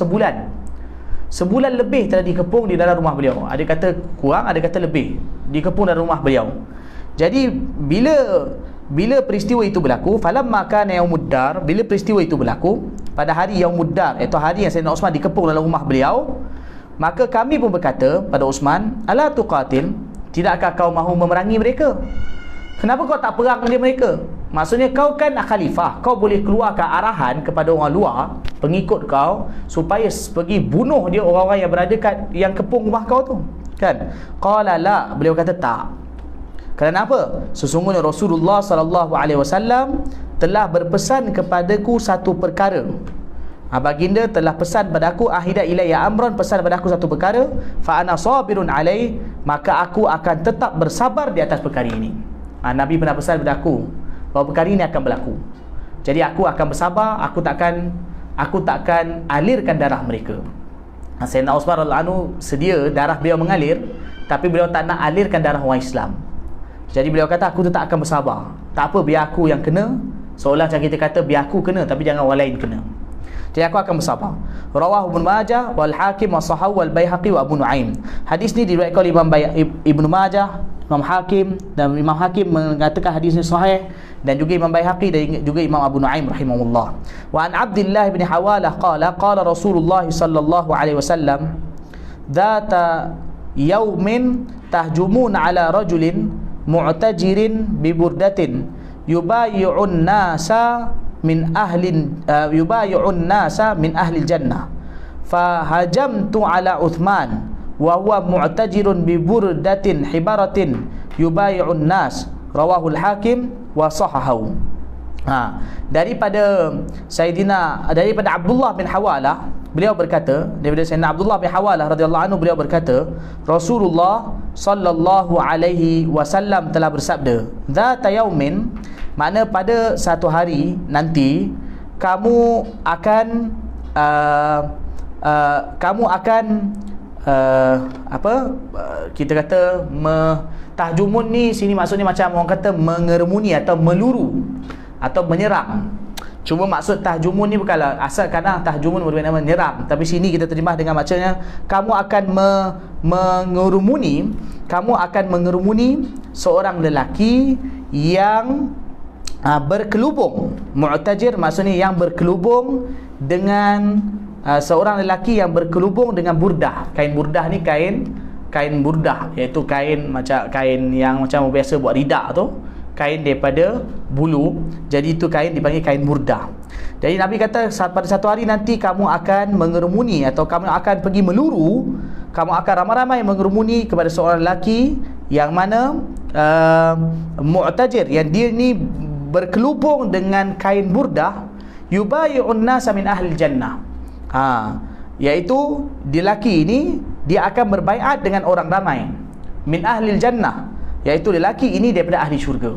sebulan lebih telah dikepung di dalam rumah beliau. Ada kata kurang, ada kata lebih, dikepung dalam rumah beliau. Jadi bila peristiwa itu berlaku, falamma kana Yaumuddar, bila peristiwa itu berlaku pada hari Yaumuddar, iaitu hari yang Sayyidina Uthman dikepung dalam rumah beliau, maka kami pun berkata pada Uthman, ala tuqatil, tidakkah kau mahu memerangi mereka? Kenapa kau tak perang dengan mereka? Maksudnya kau kan khalifah, kau boleh keluarkan arahan kepada orang luar, pengikut kau, supaya pergi bunuh dia orang-orang yang berada yang kepung rumah kau tu, kan? Qala la, beliau kata tak. Kerana apa? Sesungguhnya Rasulullah SAW telah berpesan kepadaku satu perkara. Baginda telah pesan pada aku, ahida ilayya amran, pesan pada aku satu perkara, fa ana sabirun alai, maka aku akan tetap bersabar di atas perkara ini. Nabi pernah pesan pada aku bahawa perkara ini akan berlaku. Jadi aku akan bersabar, aku takkan alirkan darah mereka. Sayyidina Uthman radhiyallahu anhu sedia darah beliau mengalir, tapi beliau tak nak alirkan darah orang Islam. Jadi beliau kata, aku tetap akan bersabar. Tak apa, biar aku yang kena. Seolah macam kita kata biar aku kena, tapi jangan orang lain kena. Jadi aku akan bersabar. Rawahu Ibnu Majah wal Hakim wa Sahahu wal Baihaqi wa Abu Nuaim. Hadis ni diriwayatkan oleh Imam Ibnu Majah, Imam Hakim, dan Imam Hakim mengatakan hadis ini sahih, dan juga Imam Baihaqi dan juga Imam Abu Nuaim rahimahullah. Wa an Abdullah bin Hawalah qala Rasulullah sallallahu alaihi wasallam, "Dzata yaumin tahjumun ala rajulin mu'tajirin bi burdatin yubayi'un nasa min ahli jannah, fa hajamtu ala Uthman wa huwa mu'tajirun bi burdatin hibaratin yubayi'un nas." Rawahul Hakim wa sahahu. Daripada Abdullah bin Hawalah, beliau berkata, daripada Sayyidina Abdullah bin Hawalah radhiyallahu anhu, beliau berkata, Rasulullah sallallahu alaihi wasallam telah bersabda, "Dzata yaumin," makna pada satu hari nanti kamu akan kita kata tahjumun ni sini maksudnya macam orang kata mengerumuni atau meluru atau menyerang. Cuma maksud tahjumun ni bukanlah asal kadang tahjumun bermakna menyerang, tapi sini kita terjemah dengan macamnya kamu akan mengerumuni seorang lelaki yang berkelubung. Mu'tajir maksudnya yang berkelubung dengan seorang lelaki yang berkelubung dengan burdah. Kain burdah ni kain burdah, iaitu kain yang macam biasa buat ridak tu, kain daripada bulu. Jadi itu kain dipanggil kain burdah. Jadi Nabi kata pada satu hari nanti kamu akan mengerumuni atau kamu akan pergi meluru, kamu akan ramai-ramai mengerumuni kepada seorang lelaki yang mana mu'tajir, yang dia ni berkelubung dengan kain burdah, yubayi'un nasa min ahli jannah. Iaitu lelaki ini dia akan berbaiat dengan orang ramai min ahli jannah, iaitu lelaki ini daripada ahli syurga,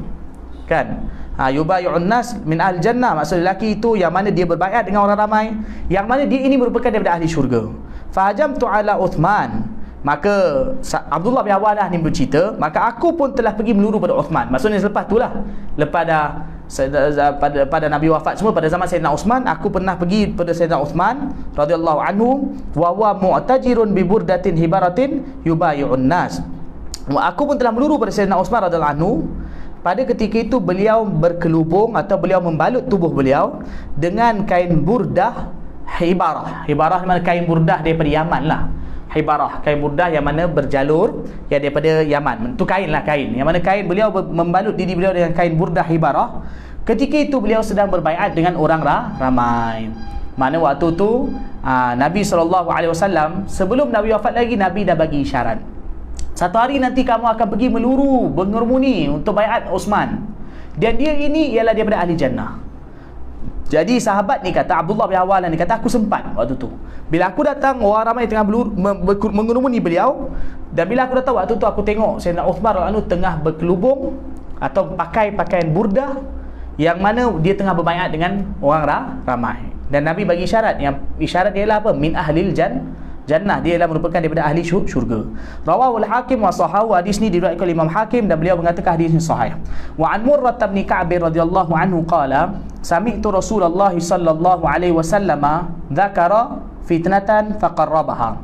kan? Yubayi'un nas min ahli jannah, maksud lelaki itu yang mana dia berbaiat dengan orang ramai, yang mana dia ini merupakan daripada ahli syurga. Fahajamtu ala Uthman, maka Abdullah bin Hawalah ni bercerita, maka aku pun telah pergi meluru pada Uthman. Maksudnya selepas itulah, lepas pada Nabi wafat semua, pada zaman Sayyidina Uthman, aku pernah pergi pada Sayyidina Uthman radhiyallahu anhu, wa huwa mu'tajirun bi burdatin hibaratin yubayi'un nas. Aku pun telah meluru pada Sayyidina Uthman radhiyallahu anhu. Pada ketika itu beliau berkelubung atau beliau membalut tubuh beliau dengan kain burdah hibarah. Hibarah mana kain burdah daripada Yaman lah. Hibarah, kain burdah yang mana berjalur, yang daripada Yaman. Itu kain lah, kain yang mana kain beliau membalut diri beliau dengan kain burdah hibarah. Ketika itu beliau sedang berbaiat dengan orang ramai. Mana waktu tu Nabi SAW sebelum Nabi wafat lagi, Nabi dah bagi isyarat, satu hari nanti kamu akan pergi meluru, mengerumuni untuk baiat Uthman, dan dia ini ialah daripada ahli jannah. Jadi sahabat ni kata, Abdullah bin Hawalah ni kata, aku sempat waktu tu, bila aku datang orang ramai tengah mengerumuni beliau, dan bila aku datang waktu tu aku tengok Sayyidina Uthman radhiyallahu anhu tengah berkelubung atau pakai pakaian burdah, yang mana dia tengah berbaiat dengan orang ramai. Dan Nabi bagi isyarat, yang isyarat ialah apa? Min ahlil jannah, dia adalah merupakan daripada ahli syurga. Rawahul Hakim wa sahahu, hadis ni diriwayatkan oleh Imam Hakim dan beliau mengatakan hadis ini sahih. Wa an Murrah bin Ka'ab radhiyallahu anhu qala sami'tu Rasulullah sallallahu alaihi wasallam dzakara fitnatan faqarrabaha.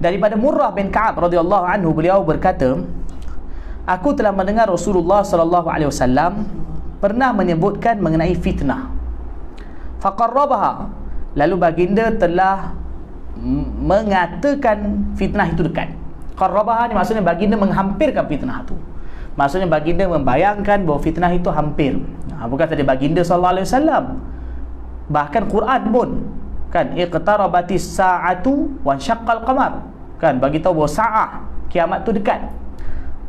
Daripada Murrah bin Ka'ab radhiyallahu anhu, beliau berkata, aku telah mendengar Rasulullah sallallahu alaihi wasallam pernah menyebutkan mengenai fitnah. Faqarrabaha, lalu baginda telah mengatakan fitnah itu dekat. Qarrabaha ni maksudnya baginda menghampirkan fitnah itu. Maksudnya baginda membayangkan bahawa fitnah itu hampir. Bukan saja baginda sallallahu alaihi wasallam, bahkan Quran pun kan, iqtarabatis sa'atu wa syaqqal qamar, kan, bagi tahu bahawa saat kiamat tu dekat.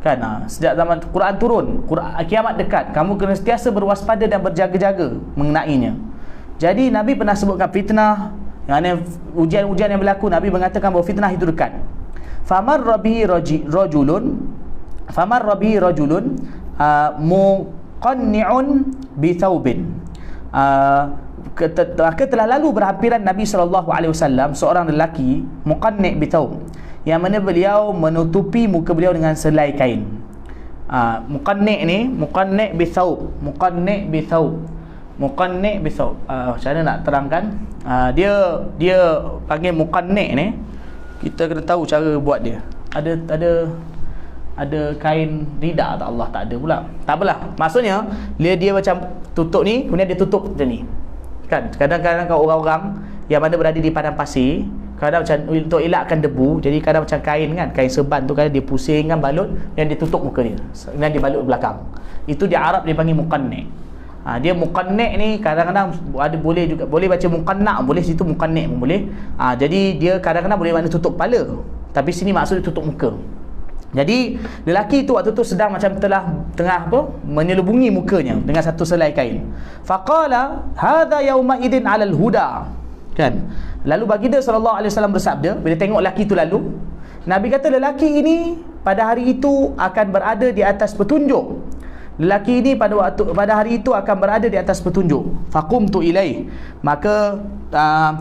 Kan, sejak zaman Quran turun, kiamat dekat. Kamu kena sentiasa berwaspada dan berjaga-jaga mengenainya. Jadi Nabi pernah sebutkan fitnah, yang ujian-ujian yang berlaku. Nabi mengatakan bahawa fitnah itu dekat. Famarra bihi rajulun muqanni'un bi thawbin. Maka telah lalu berhampiran Nabi SAW seorang lelaki muqanni' bi thawb, yang mana beliau menutupi muka beliau dengan selai kain. Muqanni' ni, muqanni' bi thawb, muqanni' bi thawb. Macam mana nak terangkan? Dia panggil muqanni' ni, kita kena tahu cara buat dia. Ada kain ridak tak? Allah tak ada pula. Tak apalah. Maksudnya dia macam tutup ni, kemudian dia tutup macam ni. Kan? Kadang-kadang kalau orang-orang yang mana berada di padang pasir, kadang macam untuk elakkan debu, jadi kadang macam kain kan, kain serban tu kadang dia pusingkan balut dan dia tutup muka dia, dan dia balut belakang. Itu di Arab dia panggil muqanni'. Dia muqanni' ni kadang-kadang ada, boleh juga, boleh baca muqanna', boleh situ muqanni' pun boleh. Jadi dia kadang-kadang boleh makna tutup kepala, tapi sini maksud dia tutup muka. Jadi lelaki tu waktu tu sedang macam tengah menyelubungi mukanya dengan satu selai kain. Faqala hadza yauma idin 'alal huda. Kan? Lalu baginda sallallahu alaihi wasallam bersabda, bila tengok lelaki tu lalu, Nabi kata lelaki ini pada hari itu akan berada di atas petunjuk. Lelaki ini pada hari itu akan berada di atas petunjuk. Faqumtu ilaih. Maka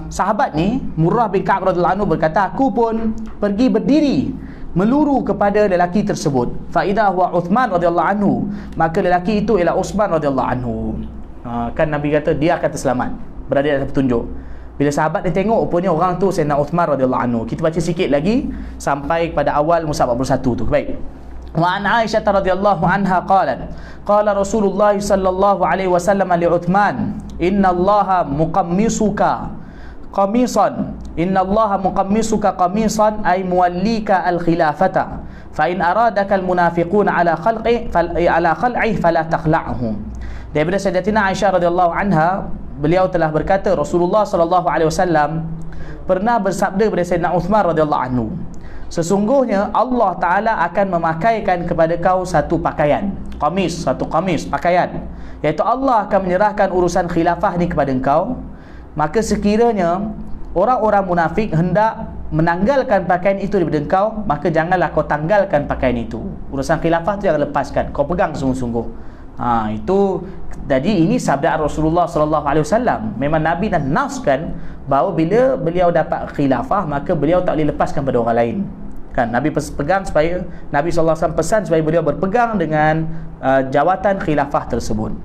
sahabat ni Murrah bin Ka'ab radhiyallahu anhu berkata, aku pun pergi berdiri meluru kepada lelaki tersebut. Fa idza huwa Uthman radhiyallahu anhu. Maka lelaki itu ialah Uthman radhiyallahu anhu. Kan Nabi kata dia akan terselamat, berada di atas petunjuk. Bila sahabat dia tengok, rupanya orang tu Sayyidina Uthman radhiyallahu anhu. Kita baca sikit lagi sampai pada awal Musa 41 tu. Baik. Wa an Aisyah radhiyallahu anha qalat qala Rasulullah sallallahu alaihi wasallam li Uthman innallaha muqammisuka qamisan, innallaha muqammisuka qamisan ay muwallika al-khilafata fa in aradaka al-munafiquna ala khal'i fala takhla'hum. Daripada Sayyidatina Aisyah radhiyallahu anha, beliau telah berkata Rasulullah sallallahu alaihi wasallam pernah bersabda kepada Sayyidina Uthman radhiyallahu anhu, sesungguhnya Allah Ta'ala akan memakaikan kepada kau satu pakaian, satu qamis, pakaian, iaitu Allah akan menyerahkan urusan khilafah ni kepada engkau. Maka sekiranya orang-orang munafik hendak menanggalkan pakaian itu daripada engkau, maka janganlah kau tanggalkan pakaian itu. Urusan khilafah tu jangan lepaskan, kau pegang sungguh-sungguh. Itu jadi ini sabda Rasulullah sallallahu alaihi wasallam. Memang Nabi dah naskan bahawa bila beliau dapat khilafah, maka beliau tak boleh lepaskan pada orang lain. Kan Nabi pegang supaya Nabi sallallahu alaihi wasallam pesan supaya beliau berpegang dengan jawatan khilafah tersebut.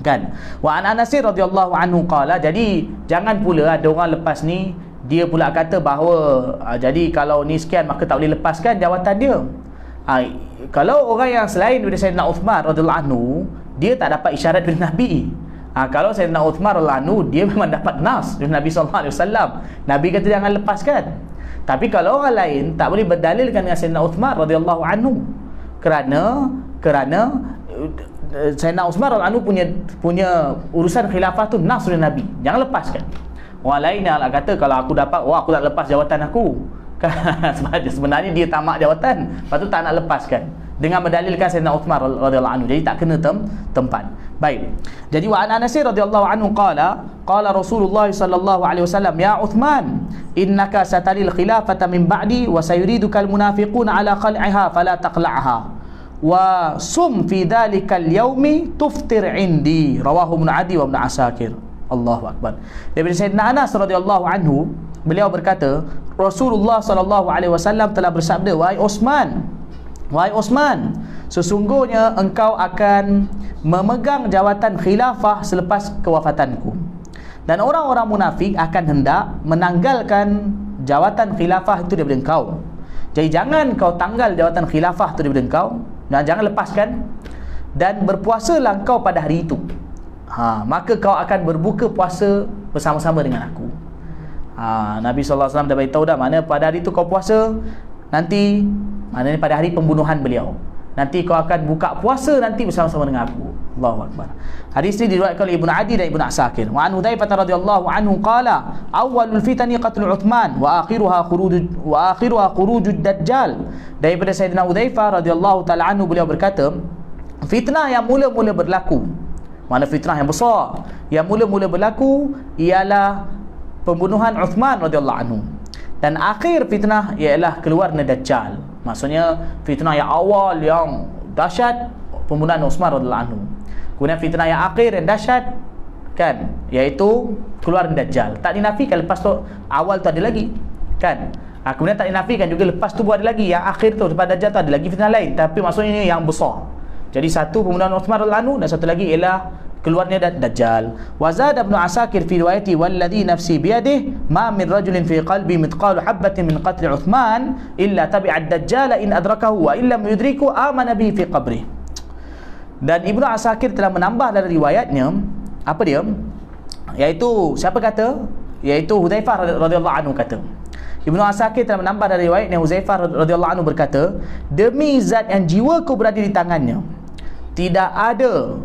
Kan? Wa an Anas radhiyallahu anhu qala, jadi jangan pula ada orang lepas ni dia pula kata bahawa jadi kalau ni sekian maka tak boleh lepaskan jawatan dia. Kalau orang yang selain daripada Sayyidina Uthman radhiyallahu anhu, dia tak dapat isyarat dari Nabi. Kalau Sayyidina Uthman radhiyallahu anhu, dia memang dapat nas dari Nabi sallallahu alaihi wasallam. Nabi kata jangan lepaskan. Tapi kalau orang lain tak boleh berdalilkan dengan Sayyidina Uthman radhiyallahu anhu, kerana Sayyidina Uthman radhiyallahu anhu punya urusan khilafah tu nas dari Nabi, jangan lepaskan. Orang lain yang kata kalau aku dapat, aku tak lepas jawatan aku. Sebenarnya dia tamak jawatan, lepas tu tak nak lepaskan dengan mendalilkan Sayyidina Uthman radhiyallahu anhu, jadi tak kena tempat. Baik. Jadi wa an Anas radhiyallahu anhu qala Rasulullah sallallahu alaihi wasallam ya Uthman innaka satalil khilafata min ba'di wa sayuridukal munafiquna ala khal'iha fala taqla'ha wa sum fi dhalikal yaumi tuftir indi, rawahu Ibn Adi wa Ibn Asakir. Allahu akbar. Daripada Sayyidina Anas radhiyallahu anhu, beliau berkata, Rasulullah SAW telah bersabda, wahai Osman, sesungguhnya engkau akan memegang jawatan khilafah selepas kewafatanku. Dan orang-orang munafik akan hendak menanggalkan jawatan khilafah itu daripada engkau. Jadi jangan kau tanggal jawatan khilafah itu daripada engkau, dan jangan lepaskan, dan berpuasalah engkau pada hari itu. Maka kau akan berbuka puasa bersama-sama dengan aku. Nabi SAW dah beritahu dah, mana pada hari itu kau puasa, nanti maknanya pada hari pembunuhan beliau, nanti kau akan buka puasa nanti bersama-sama dengan aku. Allahu Akbar. Hadis ini diriwayatkan oleh Ibnu Adi dan Ibnu Asakir. Wa an Hudzaifah radhiyallahu anhu qala, awwalul fitani qatlu Uthman wa akhiruha khurujud dajjal. Daripada Sayyidina Hudzaifah radhiyallahu taala anhu, beliau berkata, fitnah yang mula-mula berlaku, mana fitnah yang besar yang mula-mula berlaku ialah pembunuhan Uthman radhiyallahu anhu, dan akhir fitnah ialah keluarnya Dajjal. Maksudnya fitnah yang awal yang dahsyat pembunuhan Uthman radhiyallahu anhu. Kemudian fitnah yang akhir yang dahsyat kan, iaitu keluarnya Dajjal. Tak dinafikan lepas tu awal tu ada lagi kan. Kemudian tak dinafikan juga lepas tu ada lagi yang akhir tu, lepas Dajjal tu ada lagi fitnah lain, tapi maksudnya ini yang besar. Jadi satu pembunuhan Uthman radhiyallahu anhu, dan satu lagi ialah keluarnya Dajjal. Wa zada Ibnu Asakir fi riwayati walladhi nafsi biyadihi ma min rajulin fi qalbi mithqalu habatin min qatl Uthman illa tabi'a ad-dajjal in adrakahu wa illam yudriku amana bihi fi qabrih. Dan Ibnu Asakir telah menambah dalam riwayatnya, apa dia? Iaitu siapa kata? Iaitu Hudzaifah radhiyallahu anhu kata. Ibnu Asakir telah menambah dari riwayatnya, Hudzaifah radhiyallahu anhu berkata, demi zat yang jiwaku berada di tangannya, tidak ada,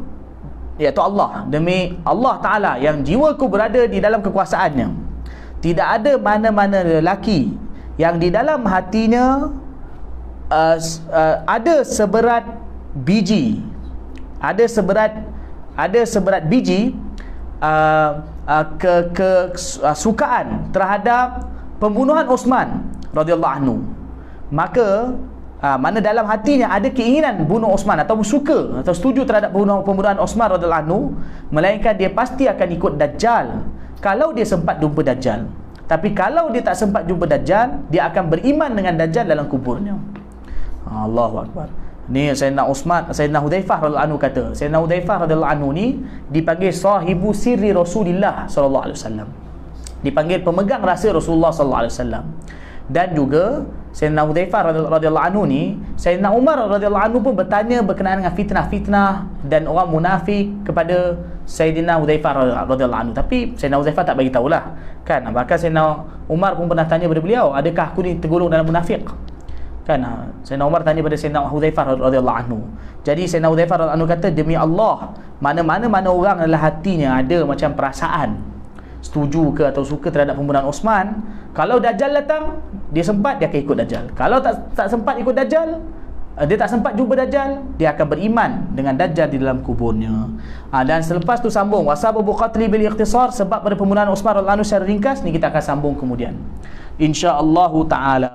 iaitu Allah, demi Allah Ta'ala yang jiwaku berada di dalam kekuasaannya, tidak ada mana-mana lelaki yang di dalam hatinya ada seberat biji kesukaan terhadap pembunuhan Uthman radhiyallahu anhu. Maka mana dalam hatinya ada keinginan bunuh Uthman atau suka atau setuju terhadap pembunuhan Uthman radhiyallahu anhu, melainkan dia pasti akan ikut Dajjal kalau dia sempat jumpa Dajjal. Tapi kalau dia tak sempat jumpa Dajjal, dia akan beriman dengan Dajjal dalam kuburnya. Allahu Akbar. Ni Sayyidina Hudzaifah radhiyallahu anhu kata. Sayyidina Hudzaifah radhiyallahu anhu ni dipanggil sahibu sirri Rasulillah sallallahu alaihi wasallam, dipanggil pemegang rahsia Rasulullah sallallahu alaihi wasallam. Dan juga Sayyidina Hudzaifah radhiyallahu anhu ni, Sayyidina Umar radhiyallahu anhu pun bertanya berkenaan dengan fitnah-fitnah dan orang munafik kepada Sayyidina Hudzaifah radhiyallahu anhu. Tapi Sayyidina Hudzaifah tak bagi tahulah kan. Bahkan Sayyidina Umar pun pernah tanya kepada beliau, adakah aku ni tergolong dalam munafik? Kan Sayyidina Umar tanya pada Sayyidina Hudzaifah radhiyallahu anhu. Jadi Sayyidina Hudzaifah radhiyallahu anhu kata, demi Allah, mana orang adalah hatinya ada macam perasaan setuju ke atau suka terhadap pembunuhan Uthman, kalau Dajjal datang, dia sempat, dia akan ikut Dajjal. Kalau tak sempat ikut Dajjal, dia tak sempat jumpa Dajjal, dia akan beriman dengan Dajjal di dalam kuburnya. Dan selepas tu sambung wasababu qatli bil ikhtisar, sebab pada pembunuhan Uthman radhiyallahu anhu secara ringkas, ni kita akan sambung kemudian insya-Allah taala.